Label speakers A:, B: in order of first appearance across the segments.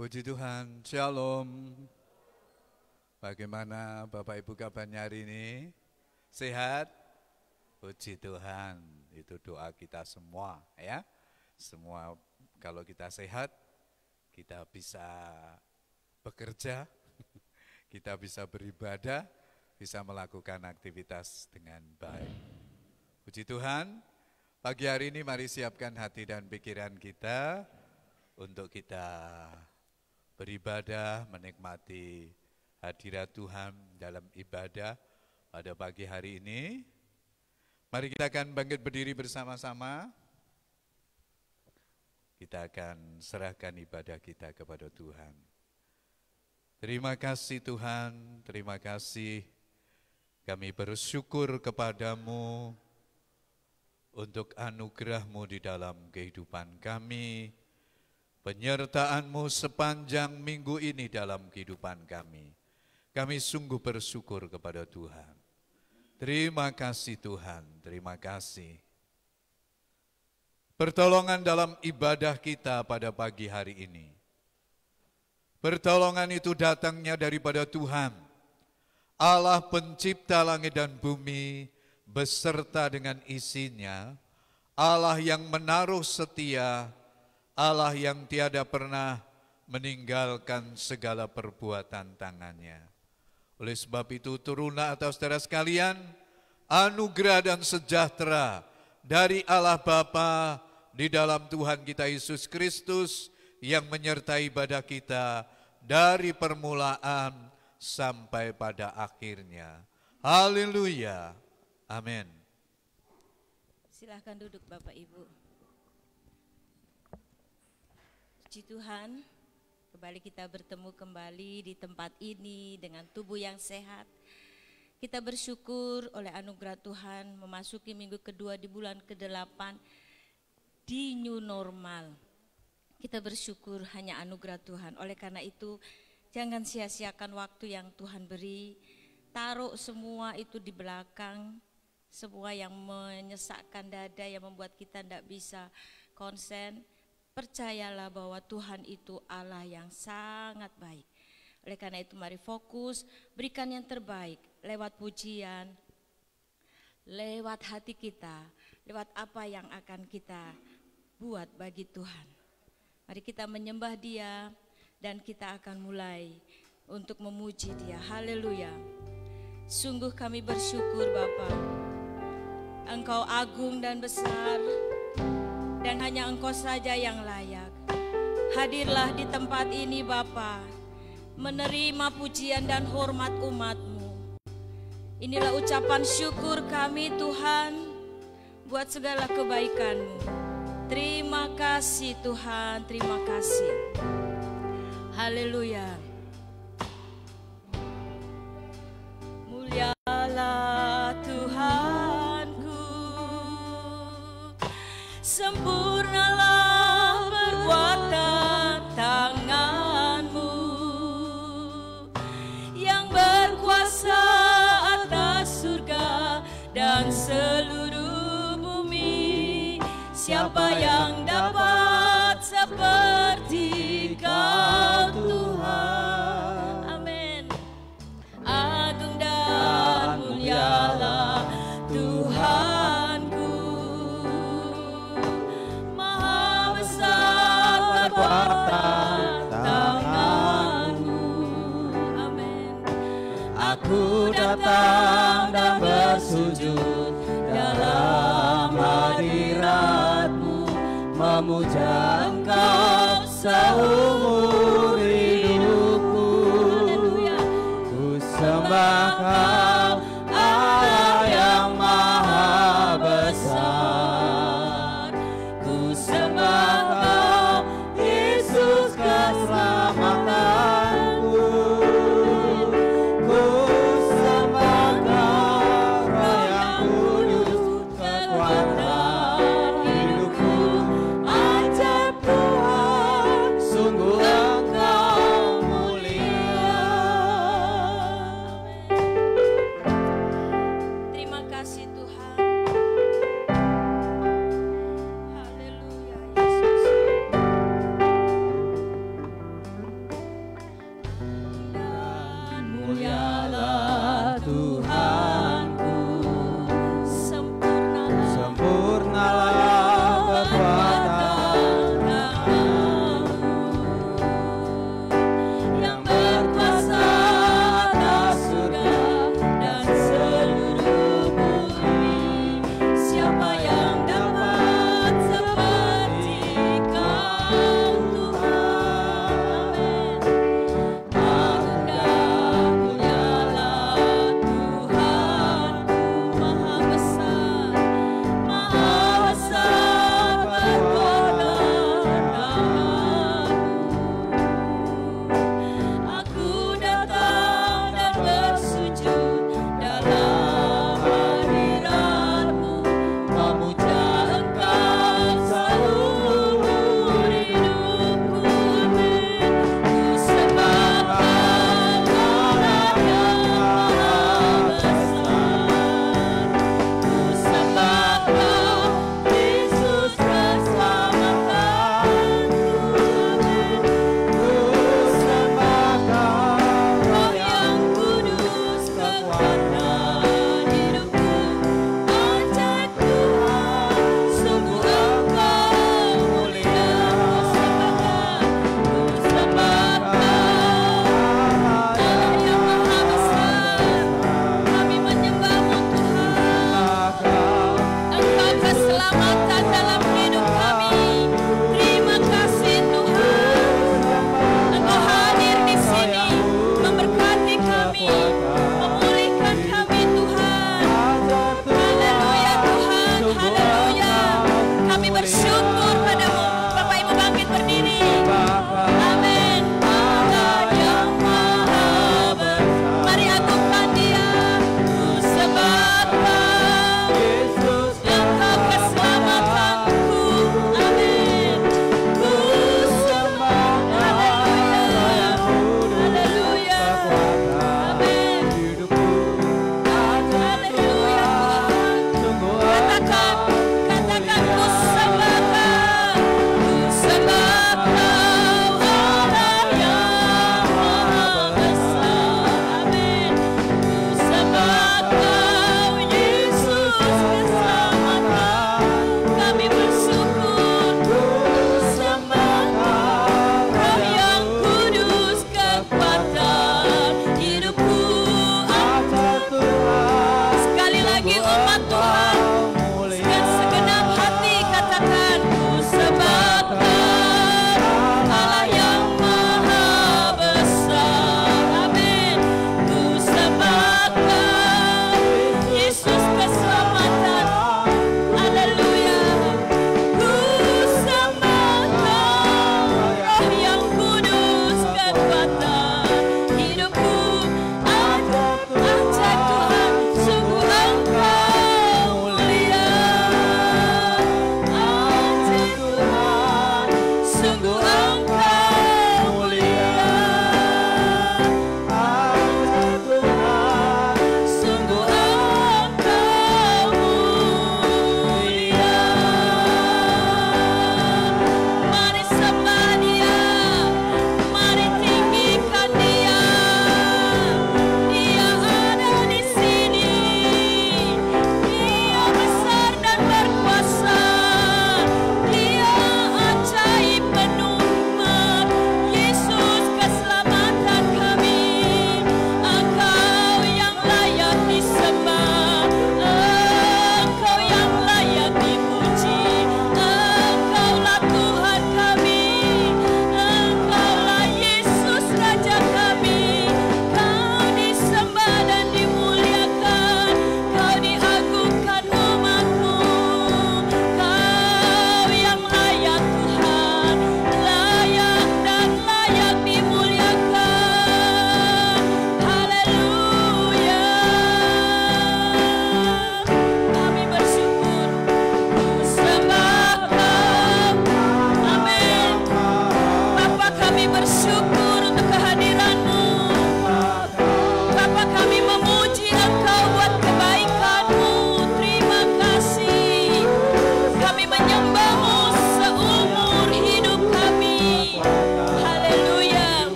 A: Puji Tuhan, Shalom. Bagaimana Bapak Ibu kabarnya hari ini? Sehat? Puji Tuhan, itu doa kita semua ya. Semua kalau kita sehat, kita bisa bekerja, kita bisa beribadah, bisa melakukan aktivitas dengan baik. Puji Tuhan, pagi hari ini mari siapkan hati dan pikiran kita untuk kita beribadah, menikmati hadirat Tuhan dalam ibadah pada pagi hari ini. Mari kita akan bangkit berdiri bersama-sama. Kita akan serahkan ibadah kita kepada Tuhan. Terima kasih Tuhan, terima kasih. Kami bersyukur kepadamu untuk anugerah-Mu di dalam kehidupan kami, penyertaan-Mu sepanjang minggu ini dalam kehidupan kami. Kami sungguh bersyukur kepada Tuhan. Terima kasih Tuhan, terima kasih. Pertolongan dalam ibadah kita pada pagi hari ini. Pertolongan itu datangnya daripada Tuhan, Allah pencipta langit dan bumi beserta dengan isinya, Allah yang menaruh setia, Allah yang tiada pernah meninggalkan segala perbuatan tangannya. Oleh sebab itu turunlah atas saudara sekalian anugerah dan sejahtera dari Allah Bapa di dalam Tuhan kita Yesus Kristus yang menyertai ibadah kita dari permulaan sampai pada akhirnya. Haleluya. Amin.
B: Silahkan duduk Bapak Ibu. Puji Tuhan, kembali kita bertemu kembali di tempat ini dengan tubuh yang sehat. Kita bersyukur oleh anugerah Tuhan memasuki minggu kedua di bulan ke-8 di new normal. Kita bersyukur hanya anugerah Tuhan. Oleh karena itu jangan sia-siakan waktu yang Tuhan beri. Taruh semua itu di belakang, semua yang menyesakkan dada, yang membuat kita tidak bisa konsen. Percayalah bahwa Tuhan itu Allah yang sangat baik. Oleh karena itu mari fokus, berikan yang terbaik lewat pujian, lewat hati kita, lewat apa yang akan kita buat bagi Tuhan. Mari kita menyembah Dia dan kita akan mulai untuk memuji Dia. Haleluya. Sungguh kami bersyukur Bapa. Engkau agung dan besar, dan hanya Engkau saja yang layak. Hadirlah di tempat ini Bapa, menerima pujian dan hormat umat-Mu. Inilah ucapan syukur kami Tuhan, buat segala kebaikan-Mu. Terima kasih Tuhan, terima kasih. Haleluya. Mulialah Tuhanku, sempurnalah perbuatan tangan-Mu yang berkuasa atas surga dan seluruh bumi. Siapa yang dapat seperti Kau Tuhan? Amin. Agung dan mulialah Tuhanku, Maha besar perbuatan tangan-Mu. Amin.
C: Aku datang dan bersujud dalam hadirat-Mu, memuja Engkau seumur hidupku. Ku sembah Kau Allah yang maha besar. Ku sembah Kau Yesus keselamatanku. Ku sembah Kau Roh yang kudus kekuatan hidupku. Ajaib Tuhan, sungguh Engkau mulia.
B: Terima kasih Tuhan. Haleluya Yesus.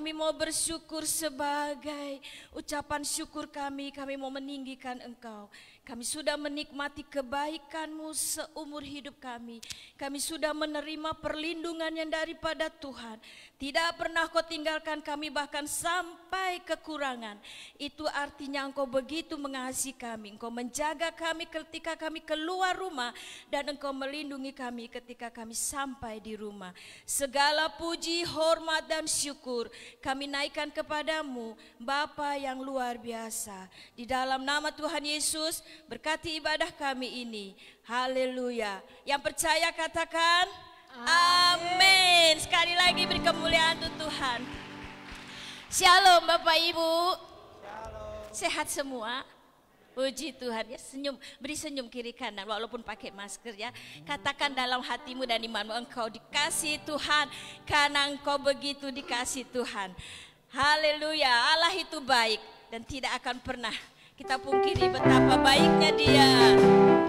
B: kami mau bersyukur sebagai ucapan syukur kami mau meninggikan Engkau. Kami sudah menikmati kebaikan-Mu seumur hidup kami. Kami sudah menerima perlindungan yang daripada Tuhan. Tidak pernah Kau tinggalkan kami bahkan sampai kekurangan. Itu artinya Engkau begitu mengasihi kami. Engkau menjaga kami ketika kami keluar rumah dan Engkau melindungi kami ketika kami sampai di rumah. Segala puji, hormat dan syukur kami naikkan kepadamu, Bapa yang luar biasa. Di dalam nama Tuhan Yesus, berkati ibadah kami ini. Haleluya. Yang percaya katakan amin. Sekali lagi beri kemuliaan untuk Tuhan. Shalom Bapak Ibu. Sehat semua. Puji Tuhan ya, senyum, beri senyum kiri kanan walaupun pakai masker ya. Katakan dalam hatimu dan imanmu, engkau dikasihi Tuhan karena engkau begitu dikasihi Tuhan. Haleluya, Allah itu baik dan tidak akan pernah kita pungkiri betapa baiknya Dia.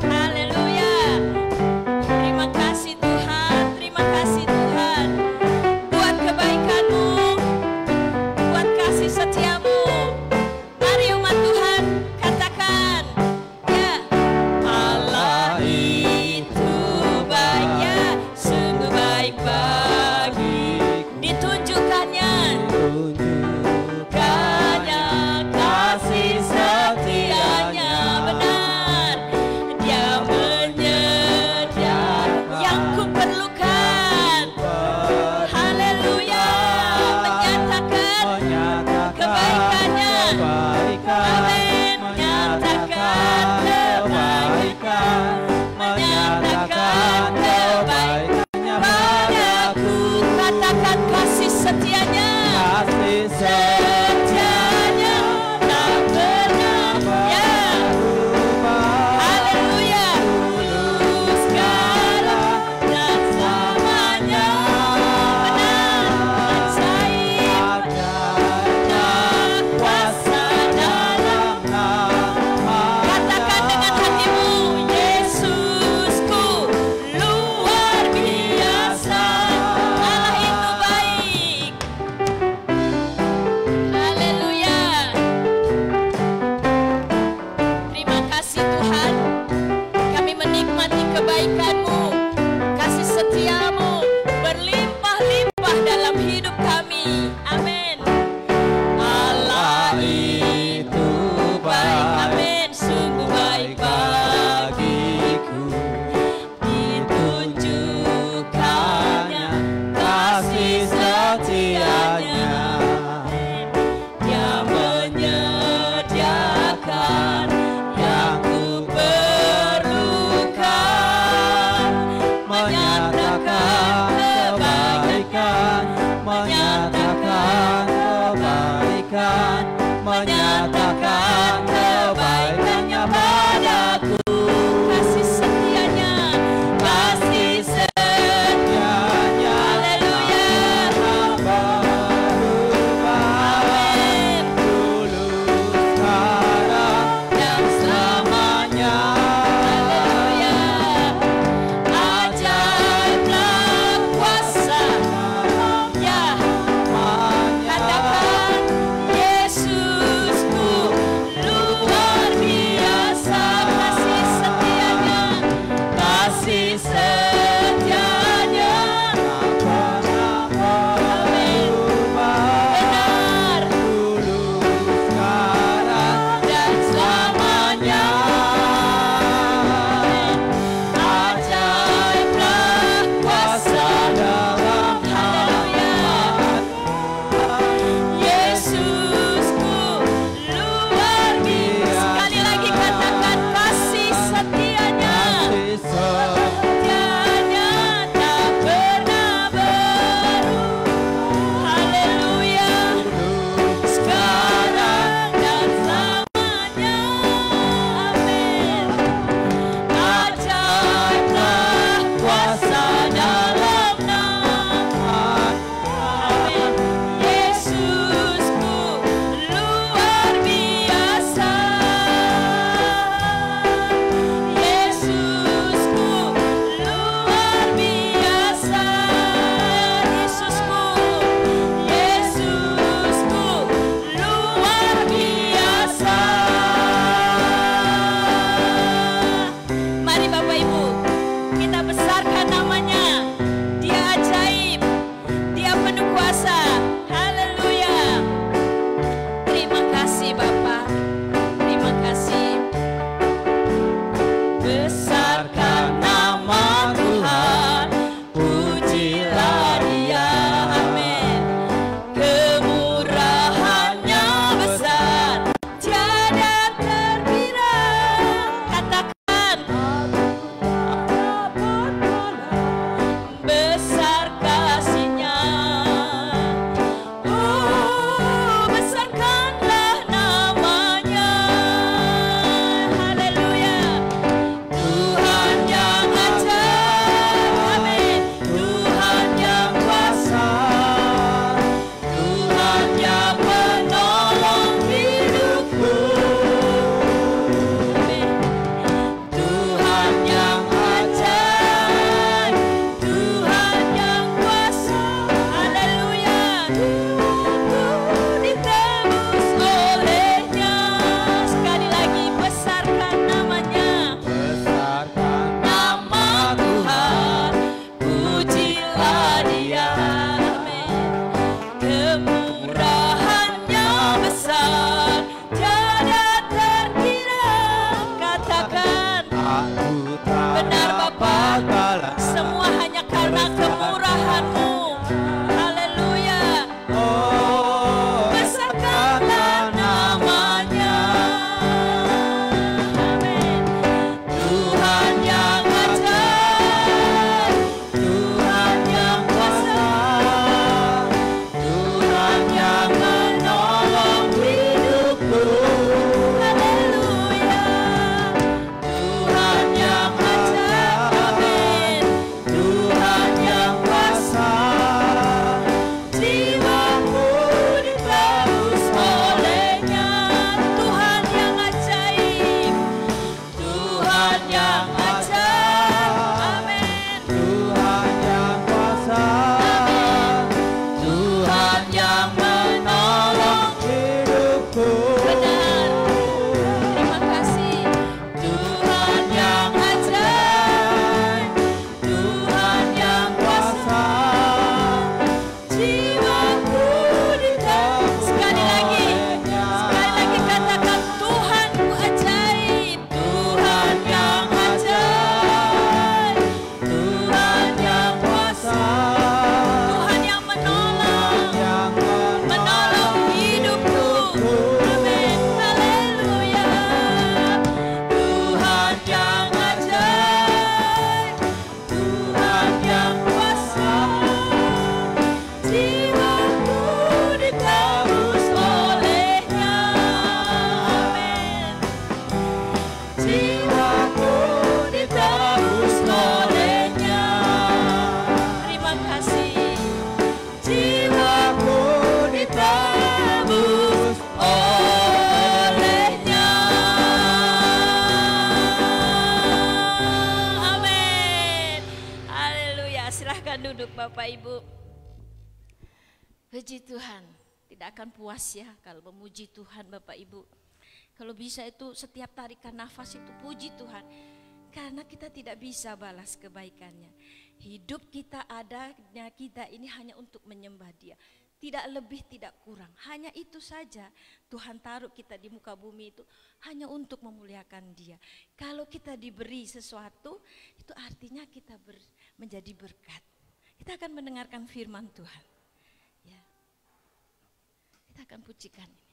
B: Haleluya. Terima kasih Tuhan, terima kasih Tuhan buat kebaikan-Mu, buat kasih setia-Mu. Mari umat Tuhan katakan, ya Allah itu baik ya, sungguh baik bagiku. Ditunjukkannya kasih setianya, benar. Dia menyediakan yang kuperlukan. Haleluya, menyatakan kebaikannya. Amin, menyatakan kebaikan, menyatakan kebaikannya padaku. Katakan kasih setianya, kasih setianya tak pernah ya. Haleluya, dulu sekarang dan selamanya, benar, ajaib dan kuasa dalam nama. Katakan dengan hatimu, Yesusku luar biasa. Allah itu baik. Haleluya. Terima kasih Tuhan. Kami menikmati kebaikan-Mu, kasih setia-Mu berlimpah-limpah dalam hidup kami. Amin. Allah itu baik. Amin. Sungguh baik bagiku. Ditunjukkannya kasih setianya. Dia menyediakan yang kuperlukan. Menyatakan kebaikan, menyatakan kebaikan, menyatakan kebaikannya padaku. Kasih setianya, kasih setianya. Haleluya. Amin. Dulu, sekarang dan selamanya. Haleluya. Ajaiblah kuasa ya. Katakan Yesusku Bapak Ibu. Puji Tuhan, tidak akan puas ya kalau memuji Tuhan Bapak Ibu. Kalau bisa itu setiap tarikan nafas itu puji Tuhan. Karena kita tidak bisa balas kebaikannya. Hidup kita adanya kita ini hanya untuk menyembah Dia. Tidak lebih, tidak kurang. Hanya itu saja Tuhan taruh kita di muka bumi itu hanya untuk memuliakan Dia. Kalau kita diberi sesuatu, itu artinya kita menjadi berkat. Kita akan mendengarkan firman Tuhan. Ya. Kita akan pujikan ini.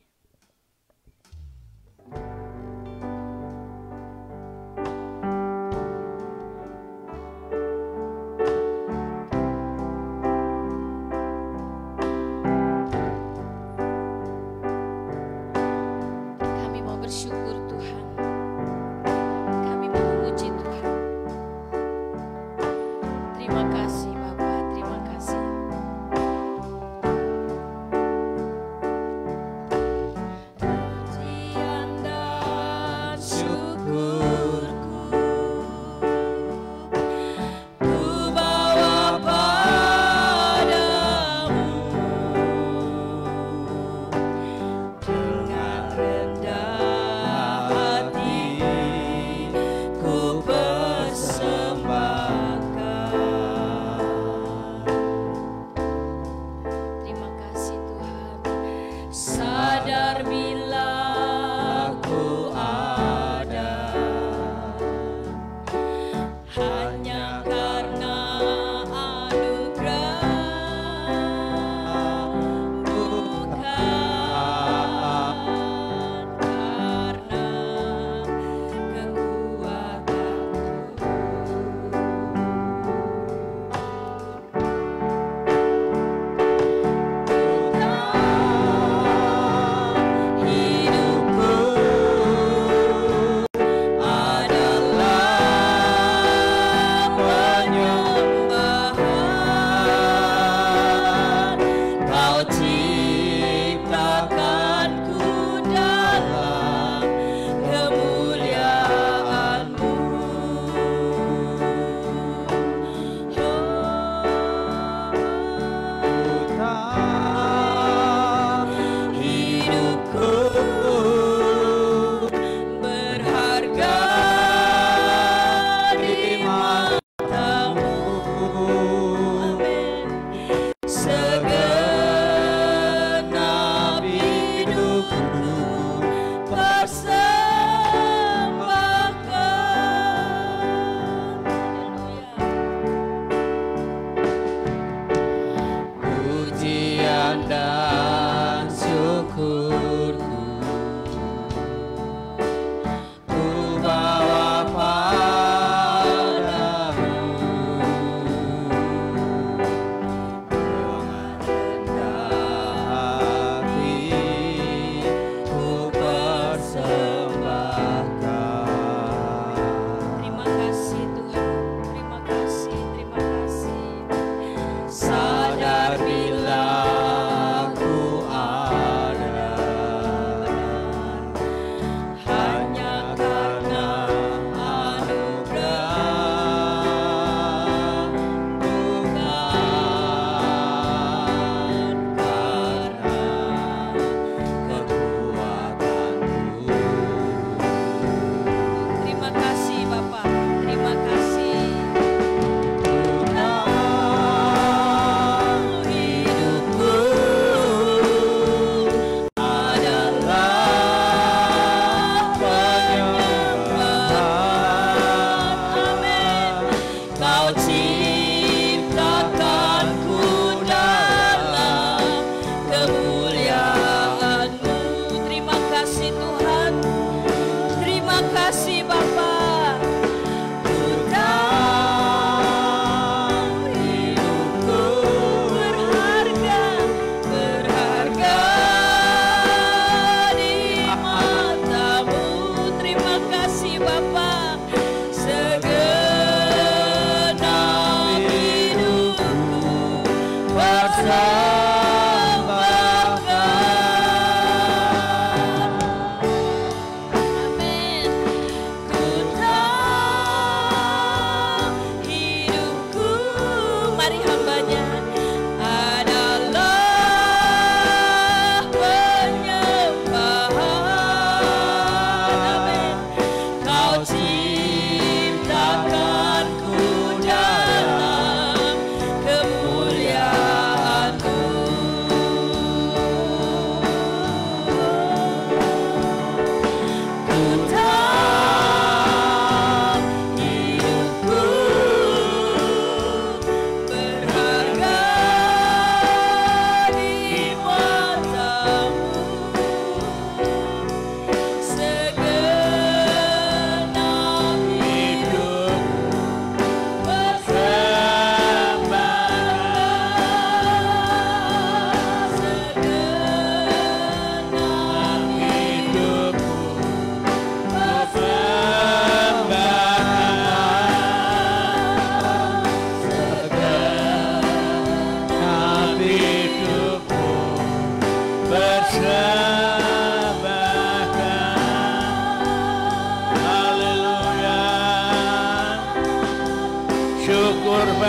B: Bersyukur Tuhan, kami memuji Tuhan. Terima kasih Bapa, terima kasih.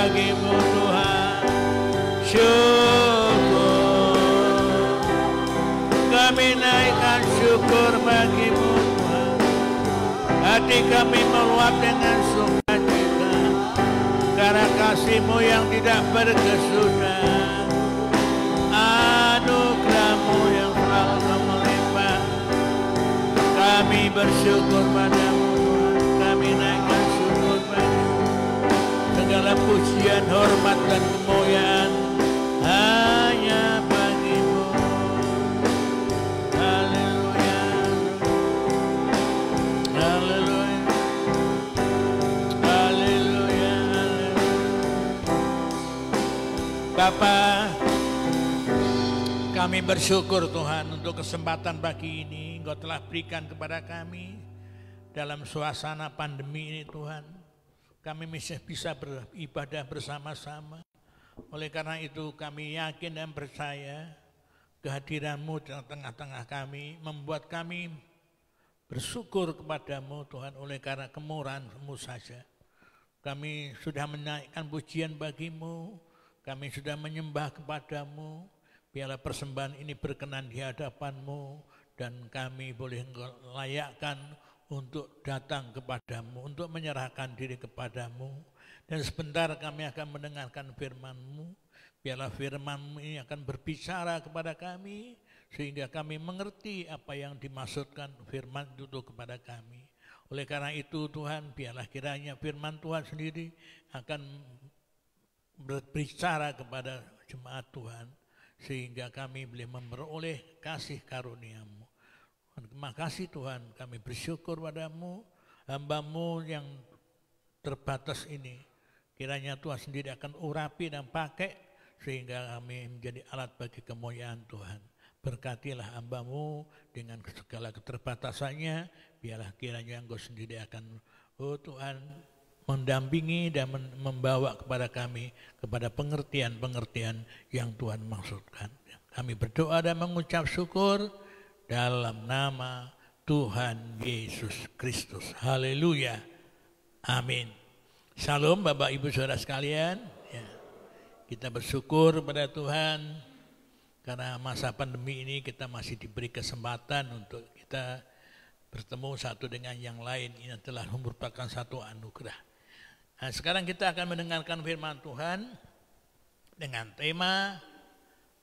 D: bagimu Tuhan. Syukur, kami naikkan syukur bagimu Tuhan. Hati kami meluap dengan sukacita karena kasih-Mu yang tidak berkesudahan, anugerah-Mu yang selalu melimpah. Kami bersyukur padamu Tuhan, kami naikkan syukur padamu. Segala pujian, hormat dan kemuliaan hanya bagimu. Haleluya, haleluya, haleluya, haleluya. Bapa, kami bersyukur Tuhan untuk kesempatan pagi ini Engkau telah berikan kepada kami dalam suasana pandemi ini Tuhan. Kami bisa beribadah bersama-sama. Oleh karena itu kami yakin dan percaya kehadiran-Mu di tengah-tengah kami membuat kami bersyukur kepadamu Tuhan. Oleh karena kemurahan-Mu saja kami sudah menaikkan pujian bagimu, kami sudah menyembah kepadamu. Biarlah persembahan ini berkenan di hadapan-Mu dan kami boleh layakkan untuk datang kepadamu, untuk menyerahkan diri kepadamu. Dan sebentar kami akan mendengarkan firman-Mu. Biarlah firman-Mu ini akan berbicara kepada kami, sehingga kami mengerti apa yang dimaksudkan firman itu kepada kami. Oleh karena itu Tuhan, biarlah kiranya firman Tuhan sendiri akan berbicara kepada jemaat Tuhan, sehingga kami boleh memperoleh kasih karunia-Mu. Terima kasih Tuhan, kami bersyukur padamu, hamba-Mu yang terbatas ini. Kiranya Tuhan sendiri akan urapi dan pakai, sehingga kami menjadi alat bagi kemuliaan Tuhan. Berkatilah hamba-Mu dengan segala keterbatasannya, biarlah kiranya Engkau sendiri akan, oh Tuhan, mendampingi dan membawa kepada kami, kepada pengertian-pengertian yang Tuhan maksudkan. Kami berdoa dan mengucap syukur dalam nama Tuhan Yesus Kristus. Haleluya. Amin. Shalom Bapak Ibu Saudara sekalian. Ya, kita bersyukur pada Tuhan karena masa pandemi ini kita masih diberi kesempatan untuk kita bertemu satu dengan yang lain. Ini telah merupakan satu anugerah. Nah, sekarang kita akan mendengarkan firman Tuhan dengan tema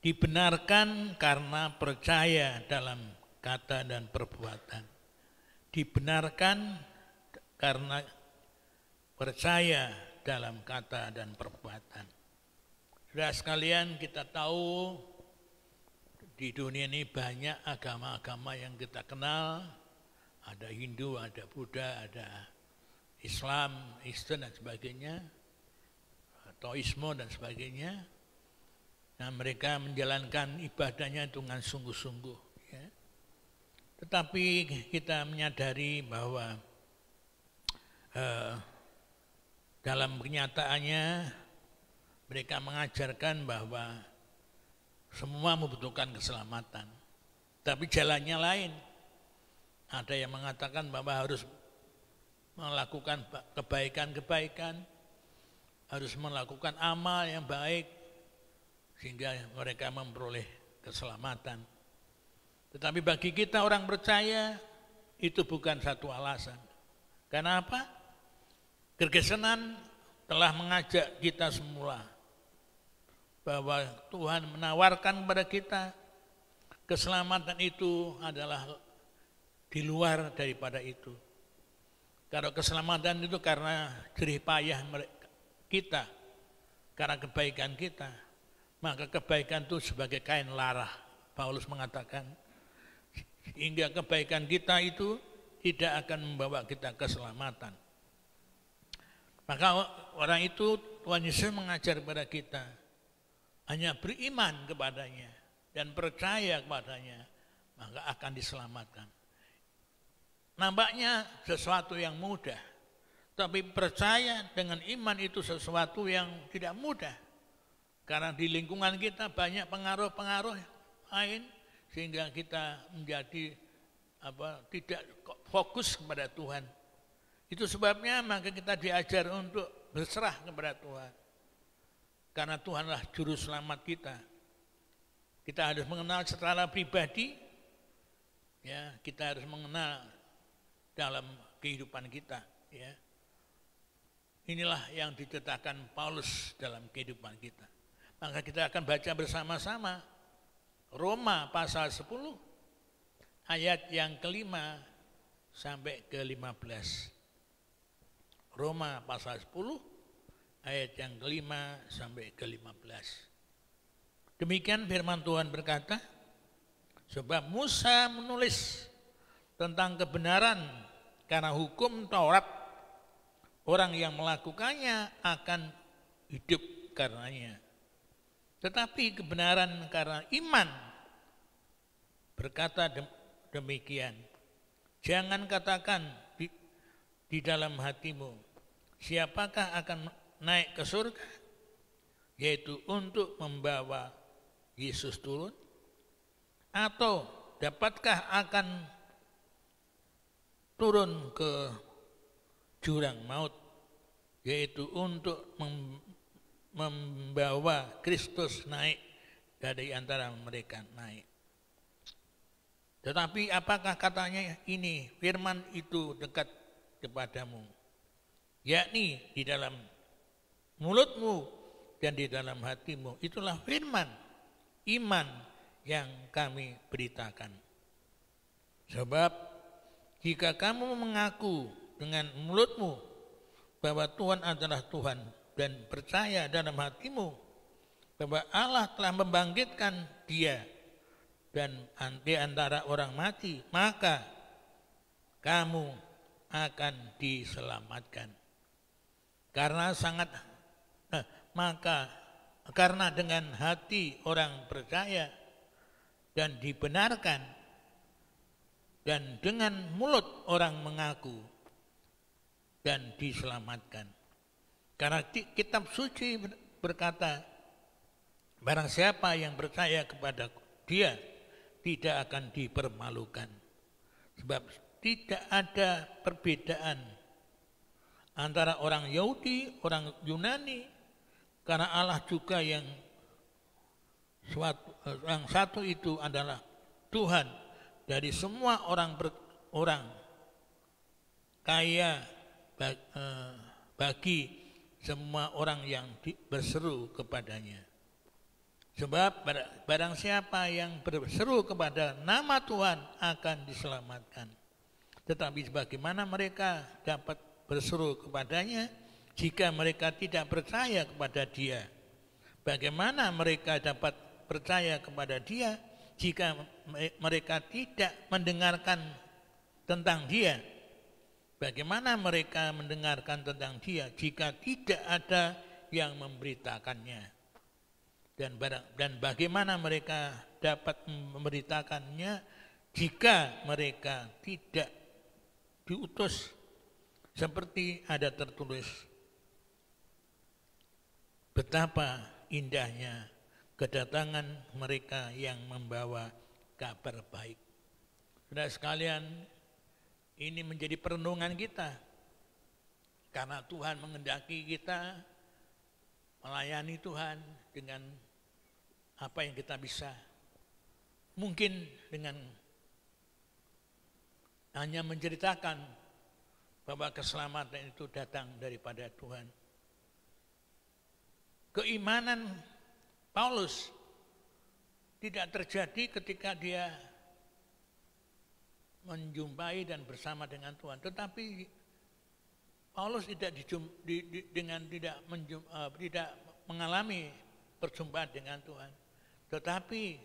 D: dibenarkan karena percaya dalam kata dan perbuatan. Dibenarkan karena percaya dalam kata dan perbuatan. Saudara sekalian, kita tahu di dunia ini banyak agama-agama yang kita kenal. Ada Hindu, ada Buddha, ada Islam, Kristen dan sebagainya, Taoisme dan sebagainya. Nah, mereka menjalankan ibadahnya dengan sungguh-sungguh. Ya. Tetapi kita menyadari bahwa dalam kenyataannya mereka mengajarkan bahwa semua membutuhkan keselamatan. Tapi jalannya lain. Ada yang mengatakan bahwa harus melakukan kebaikan-kebaikan, harus melakukan amal yang baik, sehingga mereka memperoleh keselamatan. Tetapi bagi kita orang percaya, itu bukan satu alasan. Karena apa? Kekristenan telah mengajak kita semula bahwa Tuhan menawarkan kepada kita keselamatan itu adalah di luar daripada itu. Kalau keselamatan itu karena jerih payah kita, karena kebaikan kita, maka kebaikan itu sebagai kain larah. Paulus mengatakan, hingga kebaikan kita itu tidak akan membawa kita keselamatan. Maka orang itu Tuhan Yesus mengajar kepada kita, hanya beriman kepadanya dan percaya kepadanya, maka akan diselamatkan. Nampaknya sesuatu yang mudah, tapi percaya dengan iman itu sesuatu yang tidak mudah. Karena di lingkungan kita banyak pengaruh-pengaruh lain, sehingga kita menjadi tidak fokus kepada Tuhan. Itu sebabnya maka kita diajar untuk berserah kepada Tuhan. karena Tuhanlah juru selamat kita. Kita harus mengenal secara pribadi, ya, kita harus mengenal dalam kehidupan kita, ya. Inilah yang diceritakan Paulus dalam kehidupan kita. Maka kita akan baca bersama-sama Roma pasal 10 ayat yang kelima sampai ke-15. Roma pasal 10 ayat yang kelima sampai ke-15. Demikian firman Tuhan berkata, sebab Musa menulis tentang kebenaran karena hukum Taurat, orang yang melakukannya akan hidup karenanya. Tetapi kebenaran karena iman berkata demikian, jangan katakan di dalam hatimu, siapakah akan naik ke surga, yaitu untuk membawa Yesus turun, atau dapatkah akan turun ke jurang maut, yaitu untuk membawa Kristus naik dari antara mereka naik. Tetapi apakah katanya ini, firman itu dekat kepadamu, yakni di dalam mulutmu dan di dalam hatimu. Itulah firman iman yang kami beritakan. Sebab jika kamu mengaku dengan mulutmu bahwa Tuhan adalah Tuhan dan percaya dalam hatimu bahwa Allah telah membangkitkan Dia dan di antara orang mati, maka kamu akan diselamatkan. Karena dengan hati orang percaya dan dibenarkan, dan dengan mulut orang mengaku dan diselamatkan. Karena kitab suci berkata, barang siapa yang percaya kepada Dia tidak akan dipermalukan. Sebab tidak ada perbedaan antara orang Yahudi, orang Yunani, karena Allah juga yang satu itu adalah Tuhan dari semua orang kaya, bagi semua orang yang berseru kepadanya. Sebab barang siapa yang berseru kepada nama Tuhan akan diselamatkan. Tetapi bagaimana mereka dapat berseru kepadanya jika mereka tidak percaya kepada Dia? Bagaimana mereka dapat percaya kepada Dia jika mereka tidak mendengarkan tentang Dia? Bagaimana mereka mendengarkan tentang Dia jika tidak ada yang memberitakannya? Dan bagaimana mereka dapat memberitakannya jika mereka tidak diutus? Seperti ada tertulis, betapa indahnya kedatangan mereka yang membawa kabar baik. Saudara sekalian, ini menjadi perenungan kita, karena Tuhan menghendaki kita melayani Tuhan dengan apa yang kita bisa. Mungkin dengan hanya menceritakan bahwa keselamatan itu datang daripada Tuhan. Keimanan Paulus tidak terjadi ketika dia menjumpai dan bersama dengan Tuhan, tetapi Paulus tidak mengalami perjumpaan dengan Tuhan, tetapi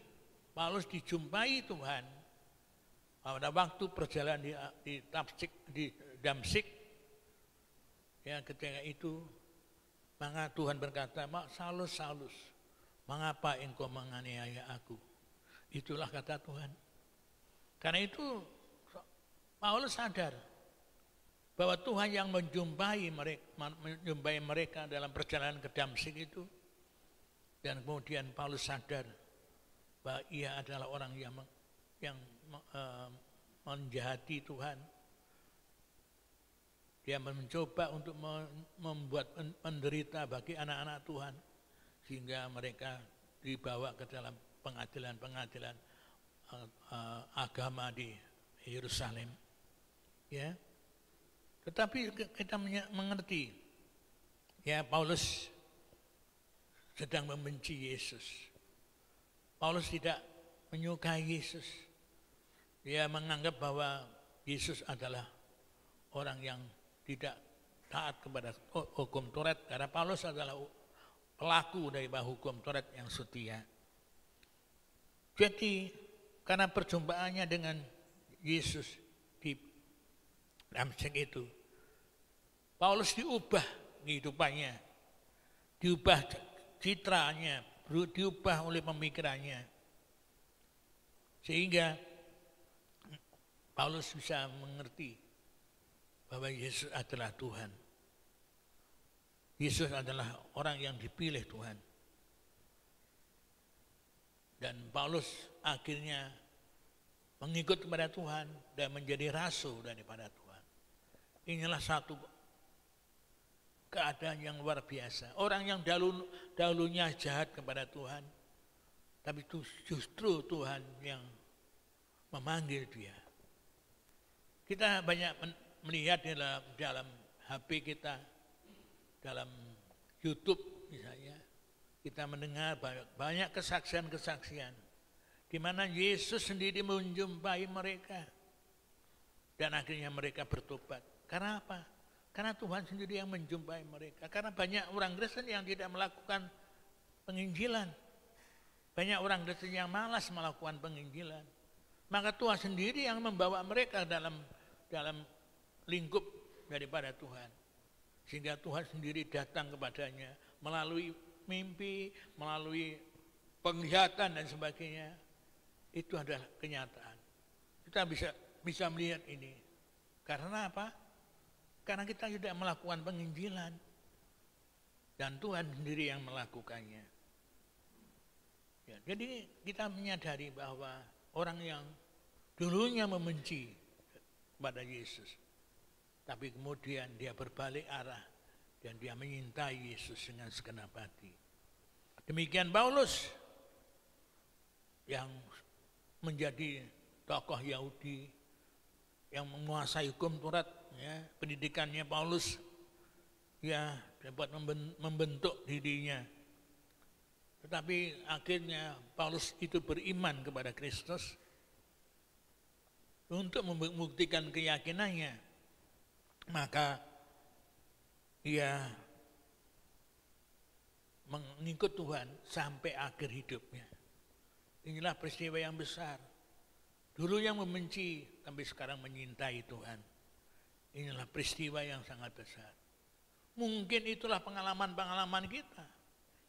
D: Paulus dijumpai Tuhan pada waktu perjalanan di Damsyik. Ya, ketika itu maka Tuhan berkata, Saulus, Saulus, mengapa engkau menganiaya aku? Itulah kata Tuhan. Karena itu Paulus sadar bahwa Tuhan yang menjumpai mereka dalam perjalanan ke Damsyik itu. Dan kemudian Paulus sadar bahwa ia adalah orang yang menjahati Tuhan. Dia mencoba untuk membuat penderita bagi anak-anak Tuhan, sehingga mereka dibawa ke dalam pengadilan-pengadilan agama di Yerusalem. Ya, tetapi kita mengerti, ya, Paulus sedang membenci Yesus. Paulus tidak menyukai Yesus. Dia menganggap bahwa Yesus adalah orang yang tidak taat kepada hukum Taurat, karena Paulus adalah pelaku dari hukum Taurat yang setia. Jadi karena perjumpaannya dengan Yesus di Damsyik itu, Paulus diubah kehidupannya, diubah citranya, diubah oleh pemikirannya, sehingga Paulus bisa mengerti bahwa Yesus adalah Tuhan. Yesus adalah orang yang dipilih Tuhan. Dan Paulus akhirnya mengikut kepada Tuhan dan menjadi rasul daripada Tuhan. Inilah satu keadaan yang luar biasa. Orang yang dahulunya jahat kepada Tuhan, tapi justru Tuhan yang memanggil dia. Kita banyak melihat dalam HP kita, dalam YouTube misalnya, kita mendengar banyak kesaksian-kesaksian di mana Yesus sendiri menjumpai mereka dan akhirnya mereka bertobat. Karena apa? Karena Tuhan sendiri yang menjumpai mereka. Karena banyak orang Kristen yang tidak melakukan penginjilan. Banyak orang Kristen yang malas melakukan penginjilan. Maka Tuhan sendiri yang membawa mereka dalam lingkup daripada Tuhan. Sehingga Tuhan sendiri datang kepadanya melalui mimpi, melalui penglihatan dan sebagainya. Itu adalah kenyataan. Kita bisa melihat ini. Karena apa? Karena kita tidak melakukan penginjilan. Dan Tuhan sendiri yang melakukannya. Ya, jadi kita menyadari bahwa orang yang dulunya membenci kepada Yesus, tapi kemudian dia berbalik arah dan dia menyintai Yesus dengan segenap hati. Demikian Paulus yang menjadi tokoh Yahudi yang menguasai hukum Taurat, ya, pendidikannya Paulus ya dapat membentuk dirinya. Tetapi akhirnya Paulus itu beriman kepada Kristus untuk membuktikan keyakinannya. Maka ia mengikut Tuhan sampai akhir hidupnya. Inilah peristiwa yang besar. Dulu yang membenci, tapi sekarang menyintai Tuhan. Inilah peristiwa yang sangat besar. Mungkin itulah pengalaman-pengalaman kita.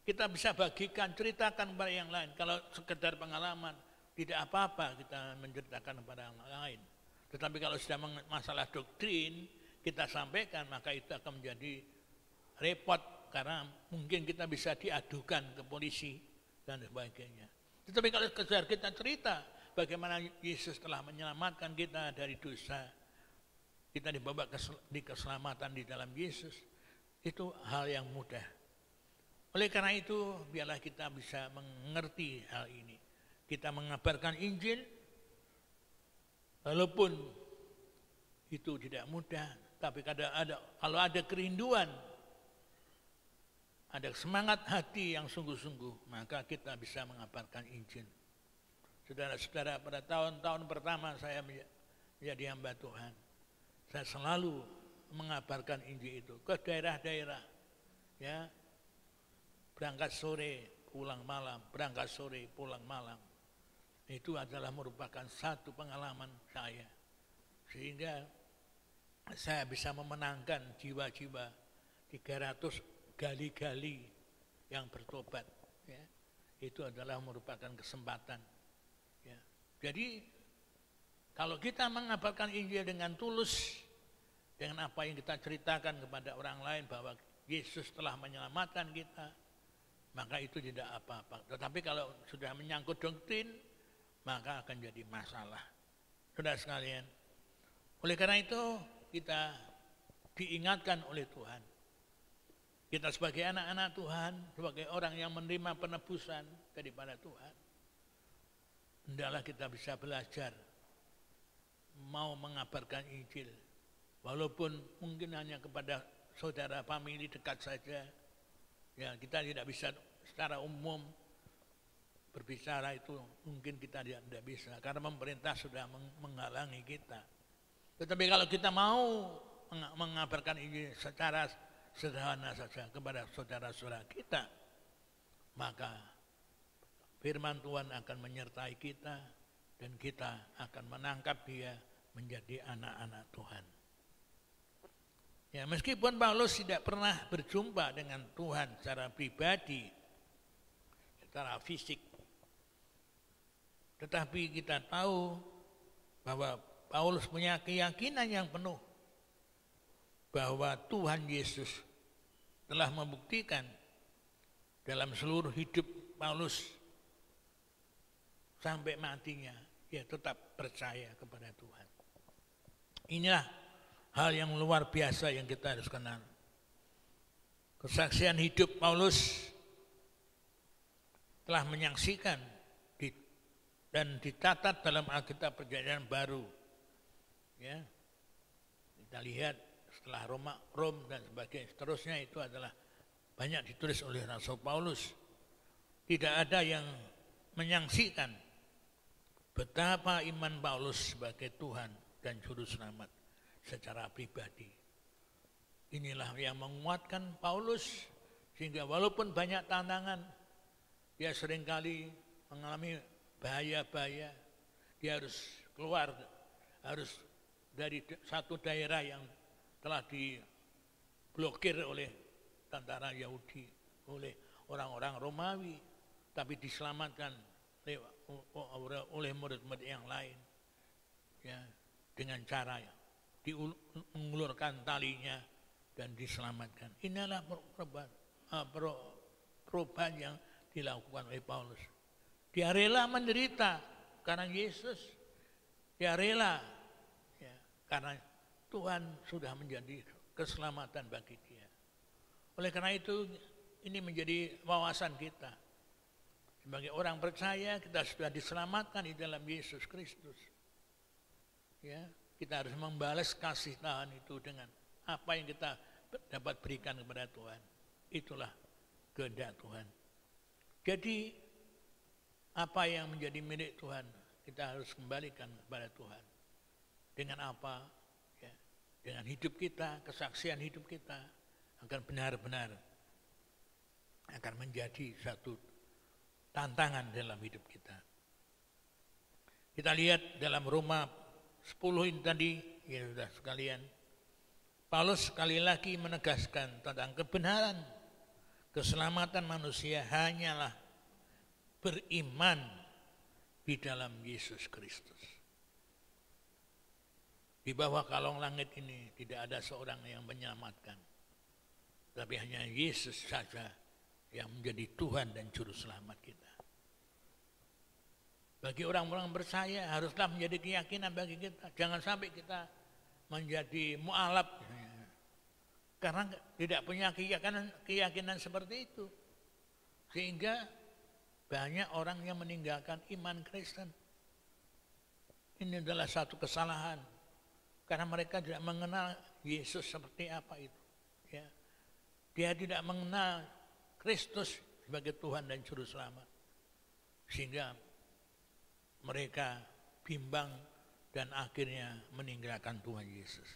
D: Kita bisa bagikan, ceritakan kepada yang lain. Kalau sekedar pengalaman, tidak apa-apa kita menceritakan kepada yang lain. Tetapi kalau sudah masalah doktrin, kita sampaikan, maka itu akan menjadi repot. Karena mungkin kita bisa diadukan ke polisi dan sebagainya. Tetapi kalau sekedar kita cerita, bagaimana Yesus telah menyelamatkan kita dari dosa, kita dibawa di keselamatan di dalam Yesus, itu hal yang mudah. Oleh karena itu, biarlah kita bisa mengerti hal ini. Kita mengabarkan Injil, walaupun itu tidak mudah, tapi kalau ada kerinduan, ada semangat hati yang sungguh-sungguh, maka kita bisa mengabarkan Injil. Saudara-saudara, pada tahun-tahun pertama saya menjadi hamba Tuhan, saya selalu mengabarkan Injil itu ke daerah-daerah, ya, berangkat sore pulang malam, berangkat sore pulang malam. Itu adalah merupakan satu pengalaman saya, sehingga saya bisa memenangkan jiwa-jiwa 300 gali-gali yang bertobat, ya. Itu adalah merupakan kesempatan, ya. Jadi kalau kita mengabarkan Injil dengan tulus, dengan apa yang kita ceritakan kepada orang lain bahwa Yesus telah menyelamatkan kita, maka itu tidak apa-apa. Tetapi kalau sudah menyangkut doktrin, maka akan jadi masalah. Saudara sekalian, oleh karena itu kita diingatkan oleh Tuhan Kita sebagai anak-anak Tuhan, sebagai orang yang menerima penebusan daripada Tuhan, hendaklah kita bisa belajar mau mengabarkan Injil, walaupun mungkin hanya kepada saudara famili dekat saja. Ya, kita tidak bisa secara umum berbicara, itu mungkin kita tidak bisa karena pemerintah sudah menghalangi kita. Tetapi kalau kita mau mengabarkan Injil secara sederhana saja kepada saudara-saudara kita, maka firman Tuhan akan menyertai kita dan kita akan menangkap dia menjadi anak-anak Tuhan. Ya, meskipun Paulus tidak pernah berjumpa dengan Tuhan secara pribadi, secara fisik, tetapi kita tahu bahwa Paulus punya keyakinan yang penuh bahwa Tuhan Yesus telah membuktikan dalam seluruh hidup Paulus sampai matinya, dia tetap percaya kepada Tuhan. Inilah hal yang luar biasa yang kita harus kenal. Kesaksian hidup Paulus telah menyaksikan dan dicatat dalam Alkitab Perjanjian Baru. Ya, kita lihat setelah Rom dan sebagainya, seterusnya itu adalah banyak ditulis oleh Rasul Paulus. Tidak ada yang menyaksikan betapa iman Paulus sebagai Tuhan dan Juru Selamat secara pribadi. Inilah yang menguatkan Paulus, sehingga walaupun banyak tantangan, dia seringkali mengalami bahaya-bahaya. Dia harus keluar, harus dari satu daerah yang telah diblokir oleh tentara Yahudi, oleh orang-orang Romawi, tapi diselamatkan oleh murid-murid yang lain, ya, dengan cara mengulurkan talinya dan diselamatkan. Inilah perubahan yang dilakukan oleh Paulus. Dia rela menderita karena Yesus. Dia rela, ya, karena Tuhan sudah menjadi keselamatan bagi dia. Oleh karena itu, ini menjadi wawasan kita. Sebagai orang percaya, kita sudah diselamatkan di dalam Yesus Kristus. Ya, kita harus membalas kasih Tuhan itu dengan apa yang kita dapat berikan kepada Tuhan. Itulah kehendak Tuhan. Jadi, apa yang menjadi milik Tuhan, kita harus kembalikan kepada Tuhan. Dengan apa? Ya, dengan hidup kita, kesaksian hidup kita akan benar-benar akan menjadi satu tantangan dalam hidup kita. Kita lihat dalam Roma 10 ini tadi, ya sudah sekalian, Paulus sekali lagi menegaskan tentang kebenaran keselamatan manusia hanyalah beriman di dalam Yesus Kristus. Di bawah kalung langit ini tidak ada seorang yang menyelamatkan, tapi hanya Yesus saja yang menjadi Tuhan dan Juru Selamat kita. Bagi orang-orang percaya haruslah menjadi keyakinan bagi kita. Jangan sampai kita menjadi mu'alaf karena tidak punya keyakinan seperti itu, sehingga banyak orang yang meninggalkan iman Kristen. Ini adalah satu kesalahan karena mereka tidak mengenal Yesus seperti apa itu. Ya. Dia tidak mengenal Kristus sebagai Tuhan dan Juru Selamat, sehingga mereka bimbang dan akhirnya meninggalkan Tuhan Yesus.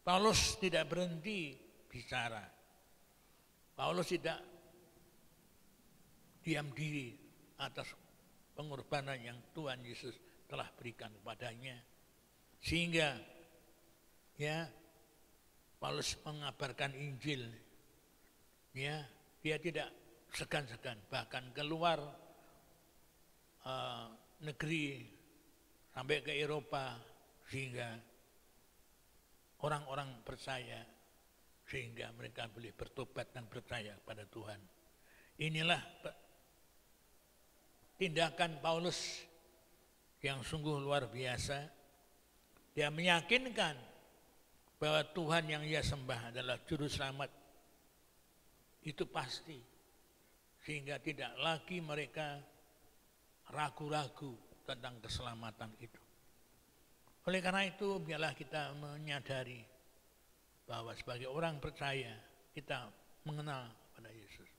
D: Paulus tidak berhenti bicara. Paulus tidak diam diri atas pengorbanan yang Tuhan Yesus telah berikan kepadanya, sehingga ya Paulus mengabarkan Injil. Ya, dia tidak segan-segan bahkan keluar negeri sampai ke Eropa, sehingga orang-orang percaya, sehingga mereka boleh bertobat dan percaya pada Tuhan. Inilah tindakan Paulus yang sungguh luar biasa. Dia meyakinkan bahwa Tuhan yang ia sembah adalah Juru Selamat Itu pasti. Sehingga tidak lagi mereka ragu-ragu tentang keselamatan itu. Oleh karena itu, biarlah kita menyadari bahwa sebagai orang percaya, kita mengenal kepada Yesus.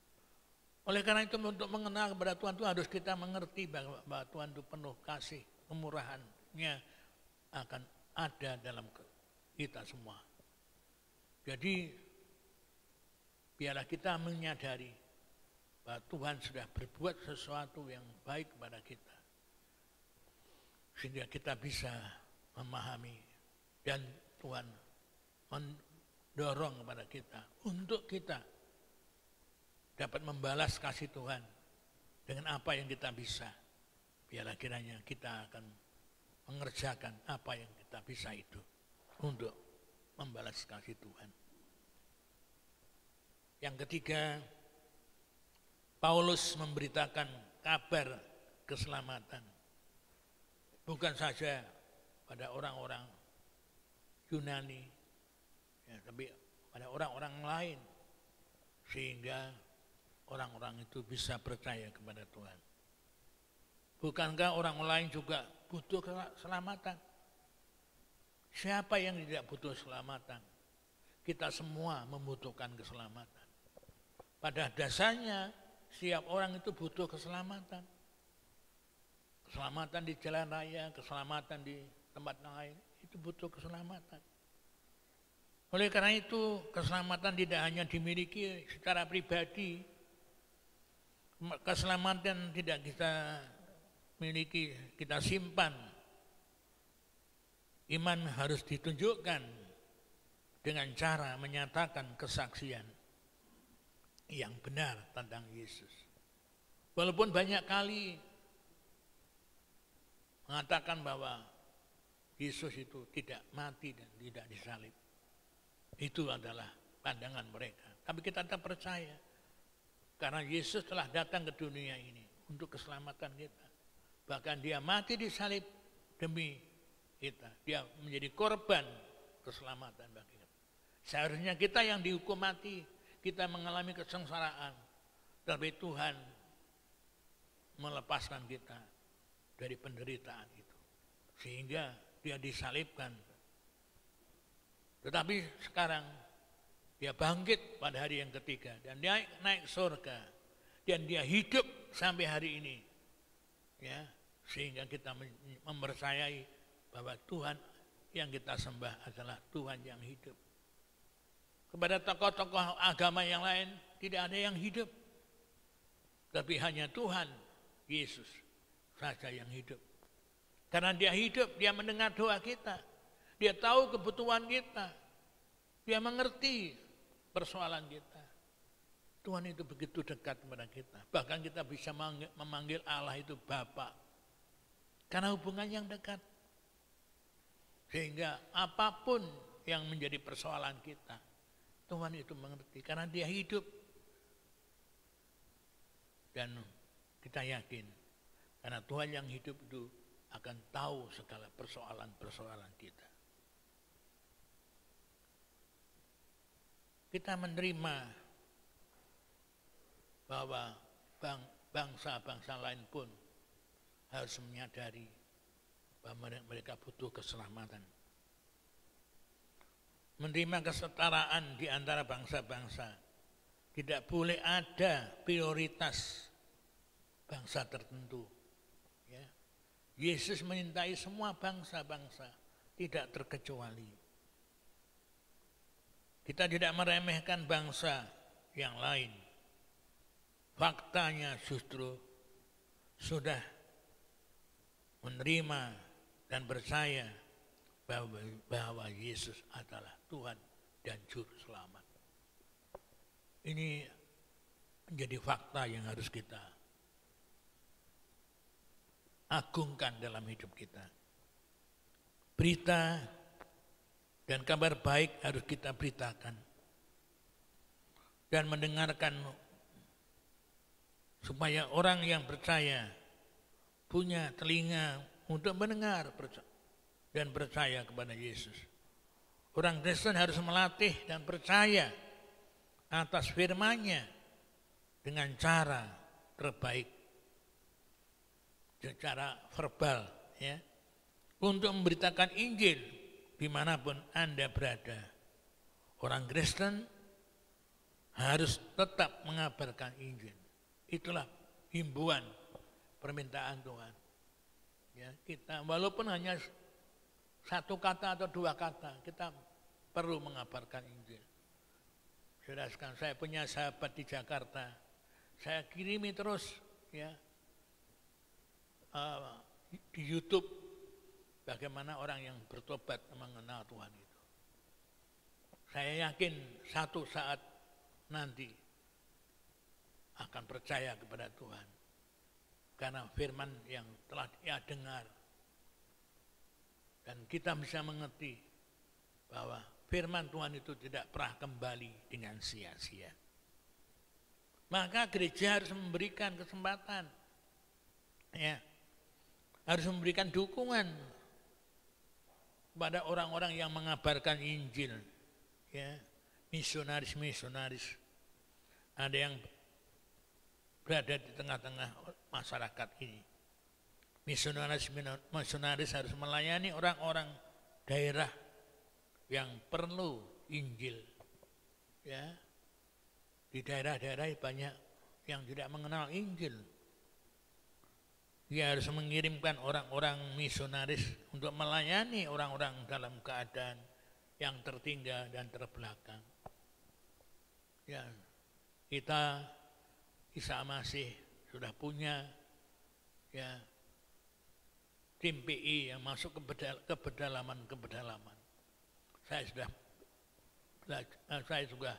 D: Oleh karena itu, untuk mengenal kepada Tuhan itu harus kita mengerti bahwa Tuhan itu penuh kasih, kemurahan-Nya akan ada dalam kita semua. Jadi, biarlah kita menyadari bahwa Tuhan sudah berbuat sesuatu yang baik kepada kita. Sehingga kita bisa memahami dan Tuhan mendorong kepada kita untuk kita dapat membalas kasih Tuhan dengan apa yang kita bisa. Biarlah kiranya kita akan mengerjakan apa yang kita bisa itu untuk membalas kasih Tuhan. Yang ketiga, Paulus memberitakan kabar keselamatan. Bukan saja pada orang-orang Yunani, ya, tapi pada orang-orang lain. Sehingga orang-orang itu bisa percaya kepada Tuhan. Bukankah orang lain juga butuh keselamatan? Siapa yang tidak butuh keselamatan? Kita semua membutuhkan keselamatan. Pada dasarnya, setiap orang itu butuh keselamatan. Keselamatan di jalan raya, keselamatan di tempat lain, itu butuh keselamatan. Oleh karena itu, keselamatan tidak hanya dimiliki secara pribadi. Keselamatan tidak kita miliki, kita simpan. Iman harus ditunjukkan dengan cara menyatakan kesaksian yang benar tentang Yesus. Walaupun banyak kali mengatakan bahwa Yesus itu tidak mati dan tidak disalib. Itu adalah pandangan mereka. Tapi kita tetap percaya karena Yesus telah datang ke dunia ini untuk keselamatan kita. Bahkan Dia mati disalib demi kita. Dia menjadi korban keselamatan bagi kita. Seharusnya kita yang dihukum mati, kita mengalami kesengsaraan. Tapi Tuhan melepaskan kita dari penderitaan itu. Sehingga Dia disalibkan. Tetapi sekarang Dia bangkit pada hari yang ketiga. Dan Dia naik surga. Dan Dia hidup sampai hari ini. Ya, sehingga kita mempercayai bahwa Tuhan yang kita sembah adalah Tuhan yang hidup. Kepada tokoh-tokoh agama yang lain tidak ada yang hidup. Tapi hanya Tuhan Yesus saja yang hidup. Karena Dia hidup, Dia mendengar doa kita. Dia tahu kebutuhan kita. Dia mengerti persoalan kita. Tuhan itu begitu dekat kepada kita. Bahkan kita bisa memanggil Allah itu Bapa. Karena hubungan yang dekat. Sehingga apapun yang menjadi persoalan kita, Tuhan itu mengerti. Karena Dia hidup. Dan kita yakin, karena Tuhan yang hidup itu akan tahu segala persoalan-persoalan kita. Kita menerima bahwa bangsa-bangsa lain pun harus menyadari bahwa mereka butuh keselamatan. Menerima kesetaraan di antara bangsa-bangsa. Tidak boleh ada prioritas bangsa tertentu. Ya. Yesus menyintai semua bangsa-bangsa, tidak terkecuali. Kita tidak meremehkan bangsa yang lain. Faktanya justru sudah menerima dan percaya bahwa Yesus adalah Tuhan dan Juru Selamat. Ini menjadi fakta yang harus kita agungkan dalam hidup kita. Berita dan kabar baik harus kita beritakan dan mendengarkan supaya orang yang percaya punya telinga untuk mendengar dan percaya kepada Yesus. Orang Kristen harus melatih dan percaya atas firman-Nya dengan cara terbaik, secara verbal, ya, untuk memberitakan Injil dimanapun Anda berada. Orang Kristen harus tetap mengabarkan Injil. Itulah himbauan permintaan Tuhan. Ya, kita walaupun hanya satu kata atau dua kata, kita perlu mengabarkan Injil. Saudara sekalian, saya punya sahabat di Jakarta, saya kirimi terus, ya, di YouTube bagaimana orang yang bertobat mengenal Tuhan itu. Saya yakin satu saat nanti akan percaya kepada Tuhan karena firman yang telah ia dengar. Dan kita bisa mengerti bahwa firman Tuhan itu tidak pernah kembali dengan sia-sia. Maka gereja harus memberikan kesempatan, ya, harus memberikan dukungan kepada orang-orang yang mengabarkan Injil, ya, misionaris-misionaris. Ada yang berada di tengah-tengah masyarakat ini. Misionaris harus melayani orang-orang daerah yang perlu Injil. Ya, di daerah-daerah banyak yang tidak mengenal Injil. Dia harus mengirimkan orang-orang misionaris untuk melayani orang-orang dalam keadaan yang tertinggal dan terbelakang. Ya, kita Isa Masih sudah punya, ya, tim PI yang masuk ke pedalaman. Saya juga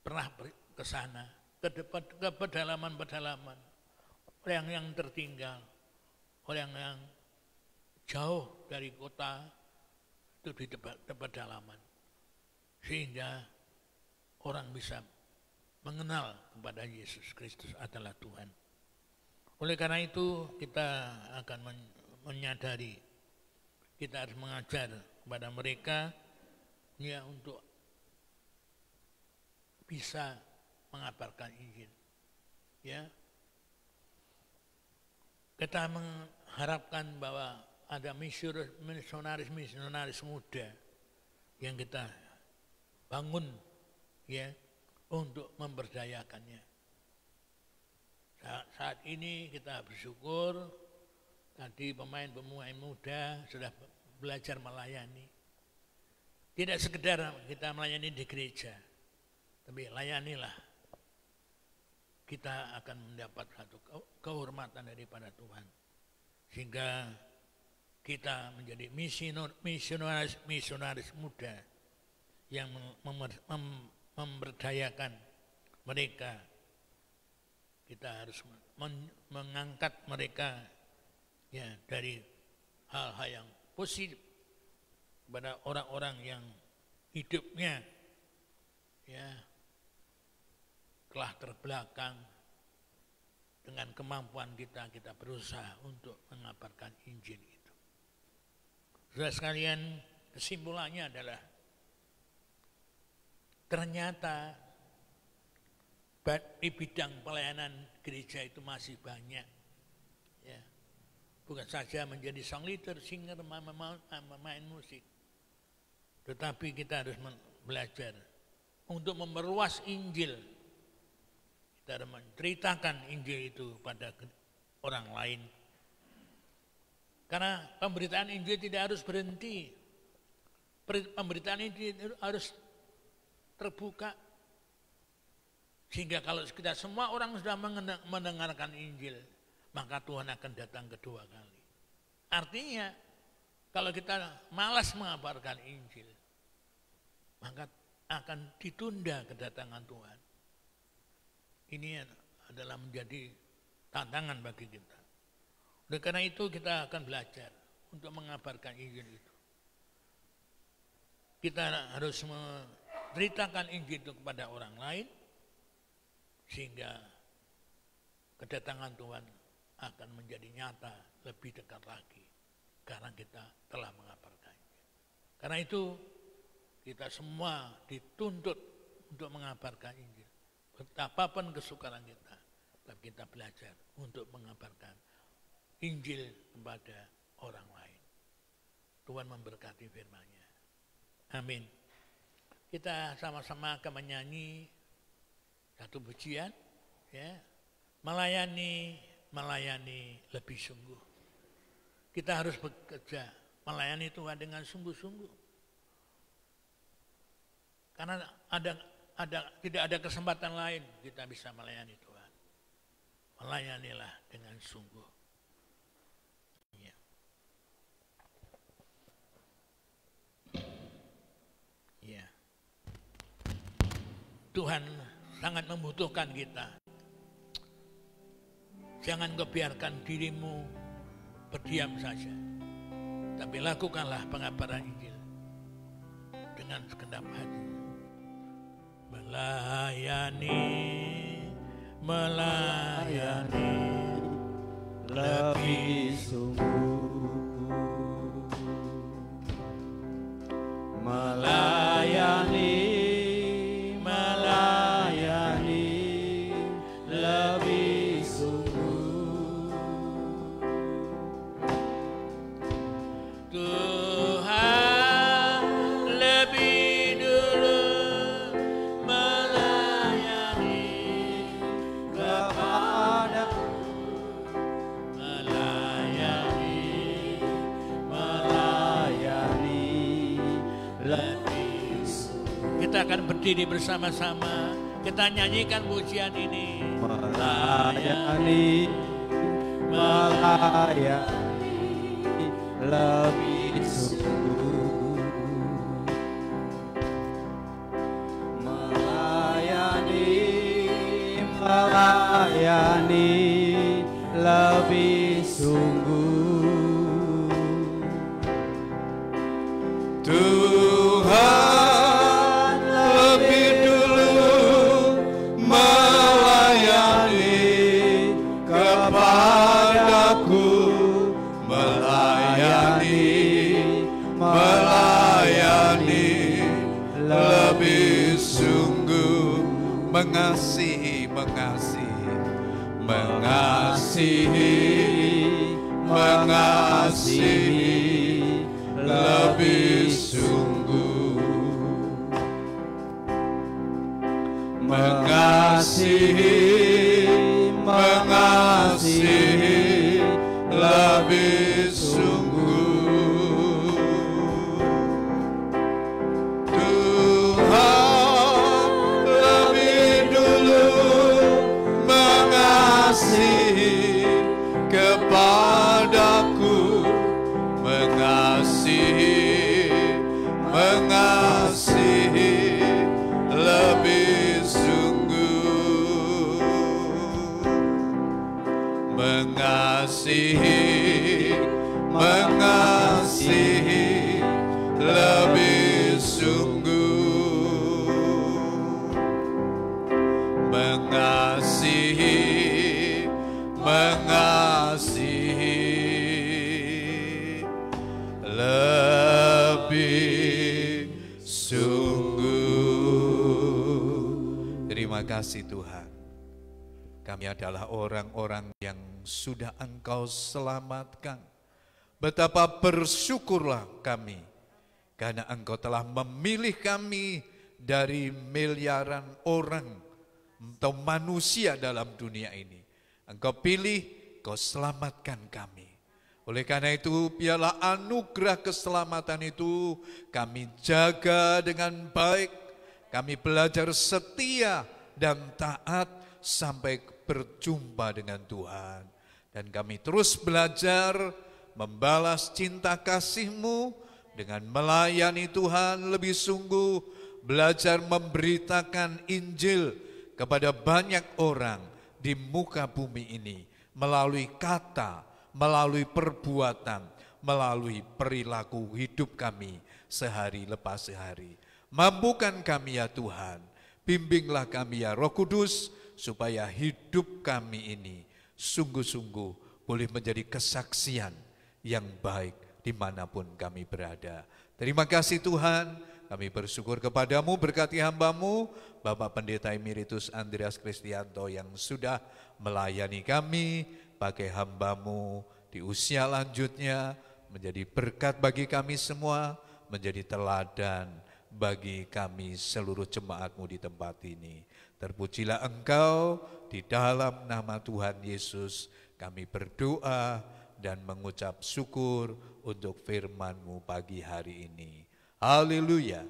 D: pernah ke sana, ke pedalaman orang yang tertinggal, orang yang jauh dari kota itu di pedalaman, sehingga orang bisa mengenal kepada Yesus Kristus adalah Tuhan. Oleh karena itu kita akan menyadari kita harus mengajar kepada mereka, ya, untuk bisa mengabarkan Injil. Ya, kita mengharapkan bahwa ada misionaris muda yang kita bangun, ya, untuk memberdayakannya. Saat ini kita bersyukur tadi pemain-pemain muda sudah belajar melayani. Tidak sekedar kita melayani di gereja, tapi layanilah. Kita akan mendapat satu kehormatan daripada Tuhan, sehingga kita menjadi misionaris muda yang memberdayakan mereka. Kita harus mengangkat mereka, ya, dari hal-hal yang positif kepada orang-orang yang hidupnya, ya, telah terbelakang. Dengan kemampuan kita berusaha untuk mengabarkan Injil itu. Saudara sekalian, kesimpulannya adalah ternyata di bidang pelayanan gereja itu masih banyak, ya. Bukan saja menjadi song leader, singer, main musik, tetapi kita harus belajar untuk memperluas Injil. Kita harus menceritakan Injil itu pada orang lain. Karena pemberitaan Injil tidak harus berhenti. Pemberitaan Injil harus terbuka. Sehingga kalau kita semua orang sudah mendengarkan Injil, maka Tuhan akan datang kedua kali. Artinya, kalau kita malas mengabarkan Injil, maka akan ditunda kedatangan Tuhan. Ini adalah menjadi tantangan bagi kita. Oleh karena itu kita akan belajar untuk mengabarkan Injil itu. Kita harus menceritakan Injil itu kepada orang lain, sehingga kedatangan Tuhan akan menjadi nyata lebih dekat lagi karena kita telah mengabarkannya. Karena itu kita semua dituntut untuk mengabarkan Injil. betapapun kesukaran kita, tapi kita belajar untuk mengabarkan Injil kepada orang lain. Tuhan memberkati firman-Nya. Amin. Kita sama-sama akan menyanyi satu pujian, ya. Melayani lebih sungguh. Kita harus bekerja melayani Tuhan dengan sungguh-sungguh. Karena tidak ada kesempatan lain kita bisa melayani Tuhan. Melayanilah dengan sungguh. Ya. Ya. Tuhan sangat membutuhkan kita. Jangan kau biarkan dirimu berdiam saja, tapi lakukanlah pengabaran Injil dengan segenap hati. Melayani
C: lebih sungguh, melayani lebih sungguh.
D: Tuhan lebih dulu melayani
C: Kepadaku melayani lebih sungguh.
D: Kita akan berdiri bersama-sama. Kita nyanyikan pujian ini.
C: Melayani lebih sungguh, melayani lebih sungguh.
A: Tuhan lebih dulu melayani kepadaku, melayani lebih sungguh, mengasihi lebih sungguh, mengasihi lebih sungguh. Tuhan lebih dulu mengasihi kepadaku, mengasihi lebih sungguh, mengasihi lebih sungguh, mengasihi lebih sungguh. Terima kasih Tuhan. Kami adalah orang-orang yang sudah Engkau selamatkan. Betapa bersyukurlah kami karena Engkau telah memilih kami dari miliaran orang atau manusia dalam dunia ini. Engkau pilih, Engkau selamatkan kami. Oleh karena itu, biarlah anugerah keselamatan itu kami jaga dengan baik. Kami belajar setia dan taat sampai berjumpa dengan Tuhan. Dan kami terus belajar membalas cinta kasih-Mu dengan melayani Tuhan lebih sungguh, belajar memberitakan Injil kepada banyak orang di muka bumi ini melalui kata, melalui perbuatan, melalui perilaku hidup kami sehari lepas sehari. Mampukan kami ya Tuhan, bimbinglah kami ya Roh Kudus, supaya hidup kami ini sungguh-sungguh boleh menjadi kesaksian yang baik dimanapun kami berada. Terima kasih Tuhan, Kami bersyukur kepadamu, berkati hamba-Mu, Bapak Pendeta Emeritus Andreas Kristianto yang sudah melayani kami, pakai hamba-Mu di usia lanjutnya, menjadi berkat bagi kami semua, menjadi teladan bagi kami seluruh jemaat-Mu di tempat ini. Terpujilah Engkau, di dalam nama Tuhan Yesus kami berdoa dan mengucap syukur untuk firman-Mu pagi hari ini. Haleluya.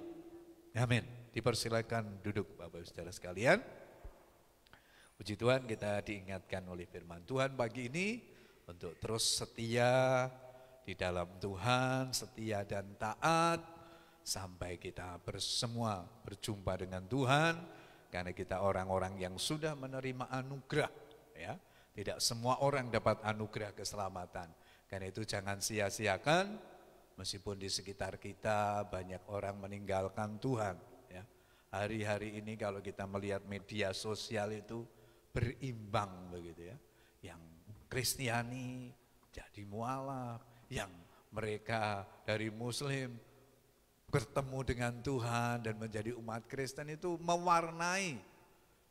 A: Amin. Dipersilakan duduk Bapak Saudara sekalian. Puji Tuhan, kita diingatkan oleh firman Tuhan pagi ini untuk terus setia di dalam Tuhan, setia dan taat sampai kita semua berjumpa dengan Tuhan, karena kita orang-orang yang sudah menerima anugerah, ya. Tidak semua orang dapat anugerah keselamatan. Karena itu jangan sia-siakan. Meskipun di sekitar kita banyak orang meninggalkan Tuhan, ya. Hari-hari ini kalau kita melihat media sosial itu berimbang begitu ya. Yang Kristiani jadi mualaf, yang mereka dari Muslim bertemu dengan Tuhan dan menjadi umat Kristen itu mewarnai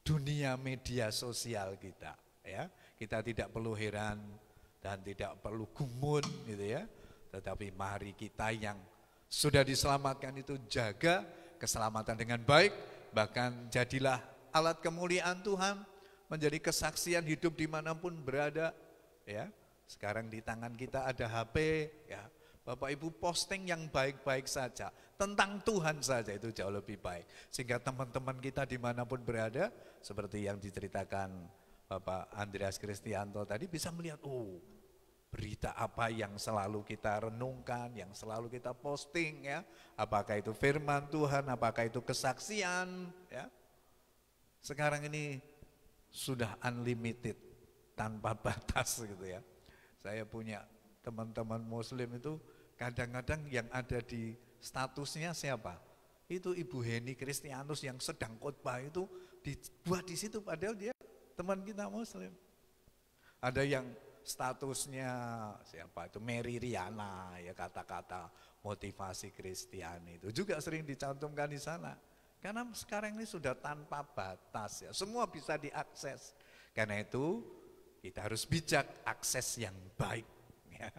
A: dunia media sosial kita, ya. Kita tidak perlu heran dan tidak perlu gumun gitu ya. Tetapi mari kita yang sudah diselamatkan itu jaga keselamatan dengan baik, bahkan jadilah alat kemuliaan Tuhan, menjadi kesaksian hidup dimanapun berada. Ya, sekarang di tangan kita ada HP, ya, Bapak Ibu posting yang baik-baik saja, tentang Tuhan saja itu jauh lebih baik. Sehingga teman-teman kita dimanapun berada, seperti yang diceritakan Bapak Andreas Kristianto tadi bisa melihat, berita apa yang selalu kita renungkan, yang selalu kita posting, ya. Apakah itu firman Tuhan, apakah itu kesaksian, ya. Sekarang ini sudah unlimited, tanpa batas gitu ya. Saya punya teman-teman Muslim itu kadang-kadang yang ada di statusnya siapa? Itu Ibu Heni Kristianus yang sedang khotbah itu dibuat di situ, padahal dia teman kita Muslim. Ada yang statusnya siapa itu Mary Riana, ya, kata-kata motivasi Kristiani itu juga sering dicantumkan di sana. Karena sekarang ini sudah tanpa batas, ya, semua bisa diakses. Karena itu kita harus bijak, akses yang baik, ya,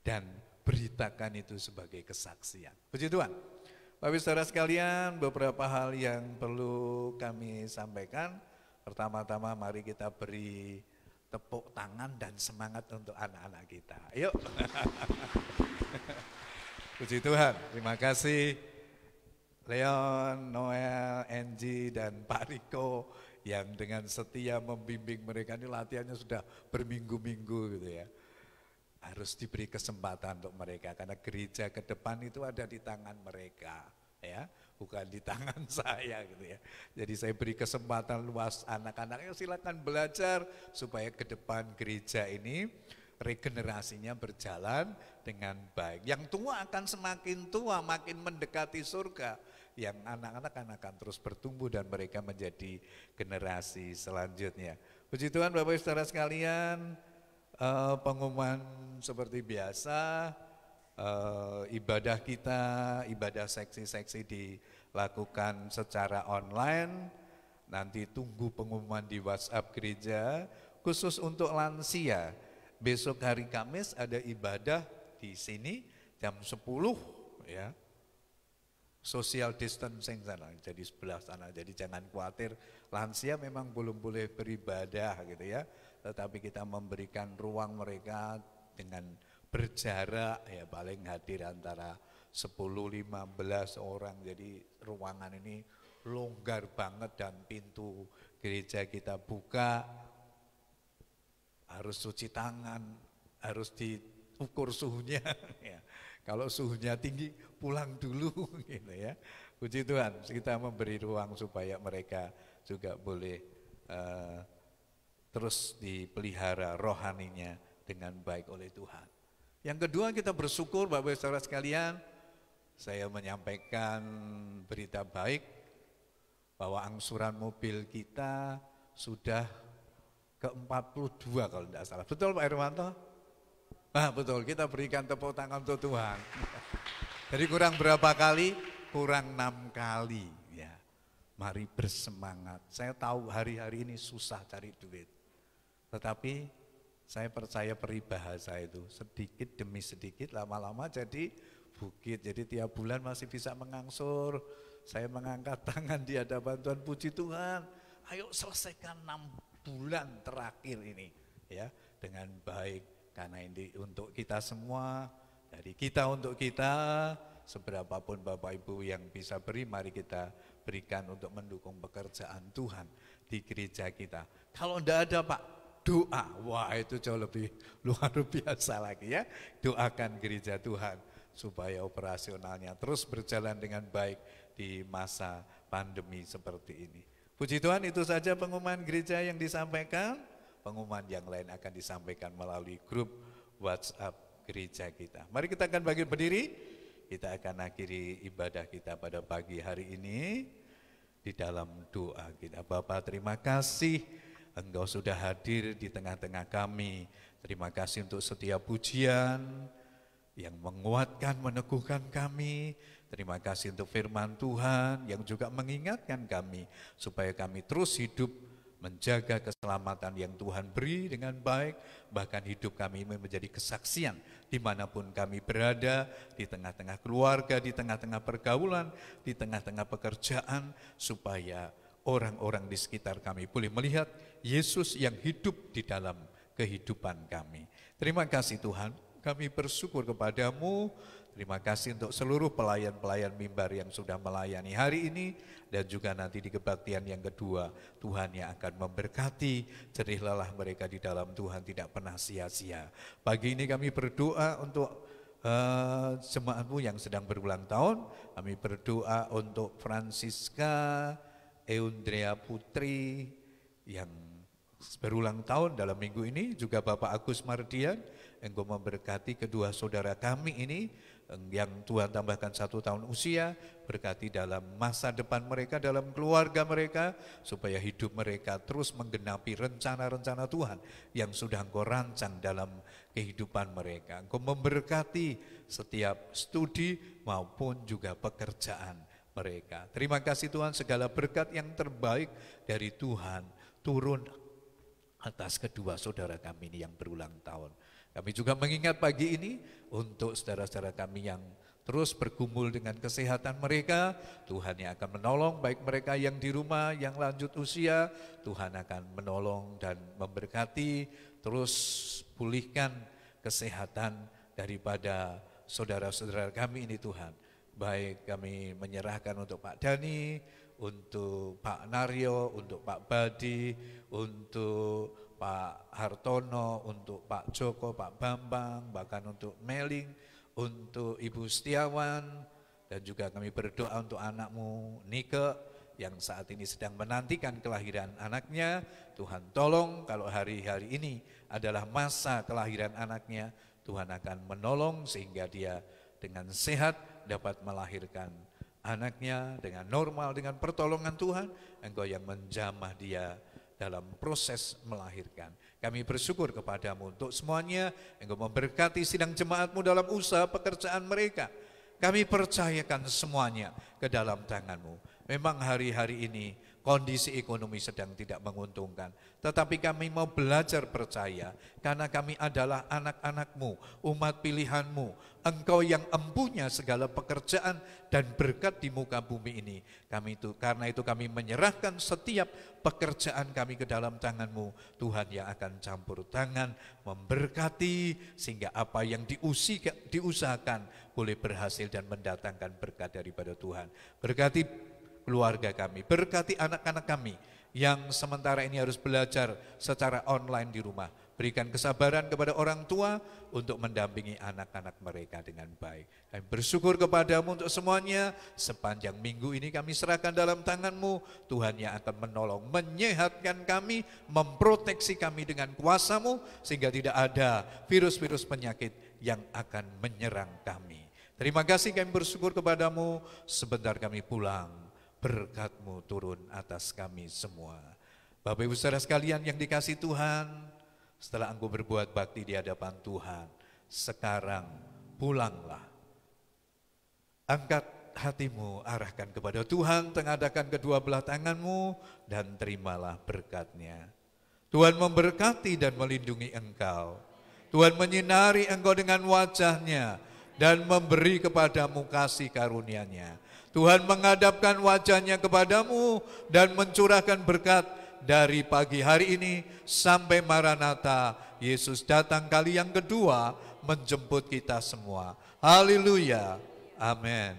A: dan beritakan itu sebagai kesaksian. Puji Tuhan. Bapak saudara sekalian, beberapa hal yang perlu kami sampaikan. Pertama-tama mari kita beri tepuk tangan dan semangat untuk anak-anak kita. Ayo. Puji Tuhan, terima kasih Leon, Noel, Angie, dan Pak Riko yang dengan setia membimbing mereka. Ini latihannya sudah berminggu-minggu gitu ya. Harus diberi kesempatan untuk mereka, karena gereja ke depan itu ada di tangan mereka, ya, bukan di tangan saya gitu ya. Jadi saya beri kesempatan luas anak-anaknya, silakan belajar supaya ke depan gereja ini regenerasinya berjalan dengan baik. Yang tua akan semakin tua, makin mendekati surga. Yang anak-anak akan terus bertumbuh dan mereka menjadi generasi selanjutnya. Puji Tuhan Bapak Ibu Saudara sekalian, pengumuman seperti biasa, ibadah kita, ibadah seksi-seksi dilakukan secara online. Nanti tunggu pengumuman di WhatsApp gereja, khusus untuk lansia. Besok hari Kamis ada ibadah di sini jam 10 ya. Social distancing sana, jadi sebelah sana. Jadi jangan khawatir, lansia memang belum boleh beribadah gitu ya. Tetapi kita memberikan ruang mereka dengan berjarak, ya, paling hadir antara 10-15 orang. Jadi ruangan ini longgar banget dan pintu gereja kita buka. Harus cuci tangan, harus diukur suhunya. Ya. Kalau suhunya tinggi, pulang dulu gitu ya. Puji Tuhan, kita memberi ruang supaya mereka juga boleh terus dipelihara rohaninya dengan baik oleh Tuhan. Yang kedua, kita bersyukur Bapak Ibu Saudara sekalian, saya menyampaikan berita baik bahwa angsuran mobil kita sudah ke-42 kalau tidak salah. Betul Pak Irwanto? Betul, kita berikan tepuk tangan untuk Tuhan. Jadi kurang berapa kali kurang 6 kali ya. Mari bersemangat. Saya tahu hari-hari ini susah cari duit. Tetapi saya percaya peribahasa itu, sedikit demi sedikit lama-lama jadi bukit. Jadi tiap bulan masih bisa mengangsur. Saya mengangkat tangan di hadapan Tuhan, puji Tuhan. Ayo selesaikan 6 bulan terakhir ini ya dengan baik. Karena ini untuk kita semua, dari kita untuk kita, seberapapun Bapak Ibu yang bisa beri, mari kita berikan untuk mendukung pekerjaan Tuhan di gereja kita. Kalau enggak ada Pak, doa, wah itu jauh lebih luar biasa lagi ya. Doakan gereja Tuhan supaya operasionalnya terus berjalan dengan baik di masa pandemi seperti ini. Puji Tuhan, itu saja pengumuman gereja yang disampaikan. Pengumuman yang lain akan disampaikan melalui grup WhatsApp gereja kita. Mari kita akan berdiri. Kita akan akhiri ibadah kita pada pagi hari ini di dalam doa kita. Bapa, terima kasih Engkau sudah hadir di tengah-tengah kami. Terima kasih untuk setiap pujian yang menguatkan, meneguhkan kami. Terima kasih untuk firman Tuhan yang juga mengingatkan kami supaya kami terus hidup menjaga keselamatan yang Tuhan beri dengan baik, bahkan hidup kami menjadi kesaksian dimanapun kami berada, di tengah-tengah keluarga, di tengah-tengah pergaulan, di tengah-tengah pekerjaan, supaya orang-orang di sekitar kami boleh melihat Yesus yang hidup di dalam kehidupan kami. Terima kasih Tuhan, kami bersyukur kepadamu. Terima kasih untuk seluruh pelayan-pelayan mimbar yang sudah melayani hari ini dan juga nanti di kebaktian yang kedua. Tuhan yang akan memberkati, jerih lelah mereka di dalam Tuhan tidak pernah sia-sia. Pagi ini kami berdoa untuk jemaatmu yang sedang berulang tahun. Kami berdoa untuk Francisca Eundrea Putri yang berulang tahun dalam minggu ini, juga Bapak Agus Mardian. Engkau memberkati kedua saudara kami ini yang Tuhan tambahkan 1 tahun usia, berkati dalam masa depan mereka, dalam keluarga mereka, supaya hidup mereka terus menggenapi rencana-rencana Tuhan yang sudah Engkau rancang dalam kehidupan mereka. Engkau memberkati setiap studi maupun juga pekerjaan mereka. Terima kasih Tuhan, segala berkat yang terbaik dari Tuhan turun atas kedua saudara kami ini yang berulang tahun. Kami juga mengingat pagi ini untuk saudara-saudara kami yang terus bergumul dengan kesehatan mereka. Tuhan yang akan menolong, baik mereka yang di rumah, yang lanjut usia, Tuhan akan menolong dan memberkati, terus pulihkan kesehatan daripada saudara-saudara kami ini Tuhan. Baik kami menyerahkan untuk Pak Dani, untuk Pak Naryo, untuk Pak Badi, untuk Pak Hartono, untuk Pak Joko, Pak Bambang, bahkan untuk Meling, untuk Ibu Setiawan, dan juga kami berdoa untuk anakmu Nike yang saat ini sedang menantikan kelahiran anaknya. Tuhan tolong, kalau hari-hari ini adalah masa kelahiran anaknya, Tuhan akan menolong sehingga dia dengan sehat dapat melahirkan anaknya dengan normal, dengan pertolongan Tuhan. Engkau yang menjamah dia dalam proses melahirkan. Kami bersyukur kepadamu untuk semuanya. Engkau memberkati sidang jemaatmu dalam usaha pekerjaan mereka. Kami percayakan semuanya ke dalam tanganmu. Memang hari-hari ini kondisi ekonomi sedang tidak menguntungkan, tetapi kami mau belajar percaya karena kami adalah anak-anakmu, umat pilihanmu. Engkau yang empunya segala pekerjaan dan berkat di muka bumi ini. Karena itu kami menyerahkan setiap pekerjaan kami ke dalam tanganmu. Tuhan yang akan campur tangan, memberkati sehingga apa yang diusahakan boleh berhasil dan mendatangkan berkat daripada Tuhan. Berkati keluarga kami, berkati anak-anak kami yang sementara ini harus belajar secara online di rumah. Berikan kesabaran kepada orang tua untuk mendampingi anak-anak mereka dengan baik. Kami bersyukur kepadamu untuk semuanya. Sepanjang minggu ini kami serahkan dalam tanganmu. Tuhan yang akan menolong, menyehatkan kami, memproteksi kami dengan kuasa-Mu, sehingga tidak ada virus-virus penyakit yang akan menyerang kami. Terima kasih, kami bersyukur kepadamu. Sebentar kami pulang, berkat-Mu turun atas kami semua. Bapak Ibu saudara sekalian yang dikasihi Tuhan, setelah engkau berbuat bakti di hadapan Tuhan, sekarang pulanglah. Angkat hatimu, arahkan kepada Tuhan, tengadakan kedua belah tanganmu, dan terimalah berkat-Nya. Tuhan memberkati dan melindungi engkau. Tuhan menyinari engkau dengan wajah-Nya dan memberi kepadamu kasih karunia-Nya. Tuhan menghadapkan wajah-Nya kepadamu dan mencurahkan berkat dari pagi hari ini sampai Maranatha. Yesus datang kali yang kedua menjemput kita semua. Haleluya. Amin.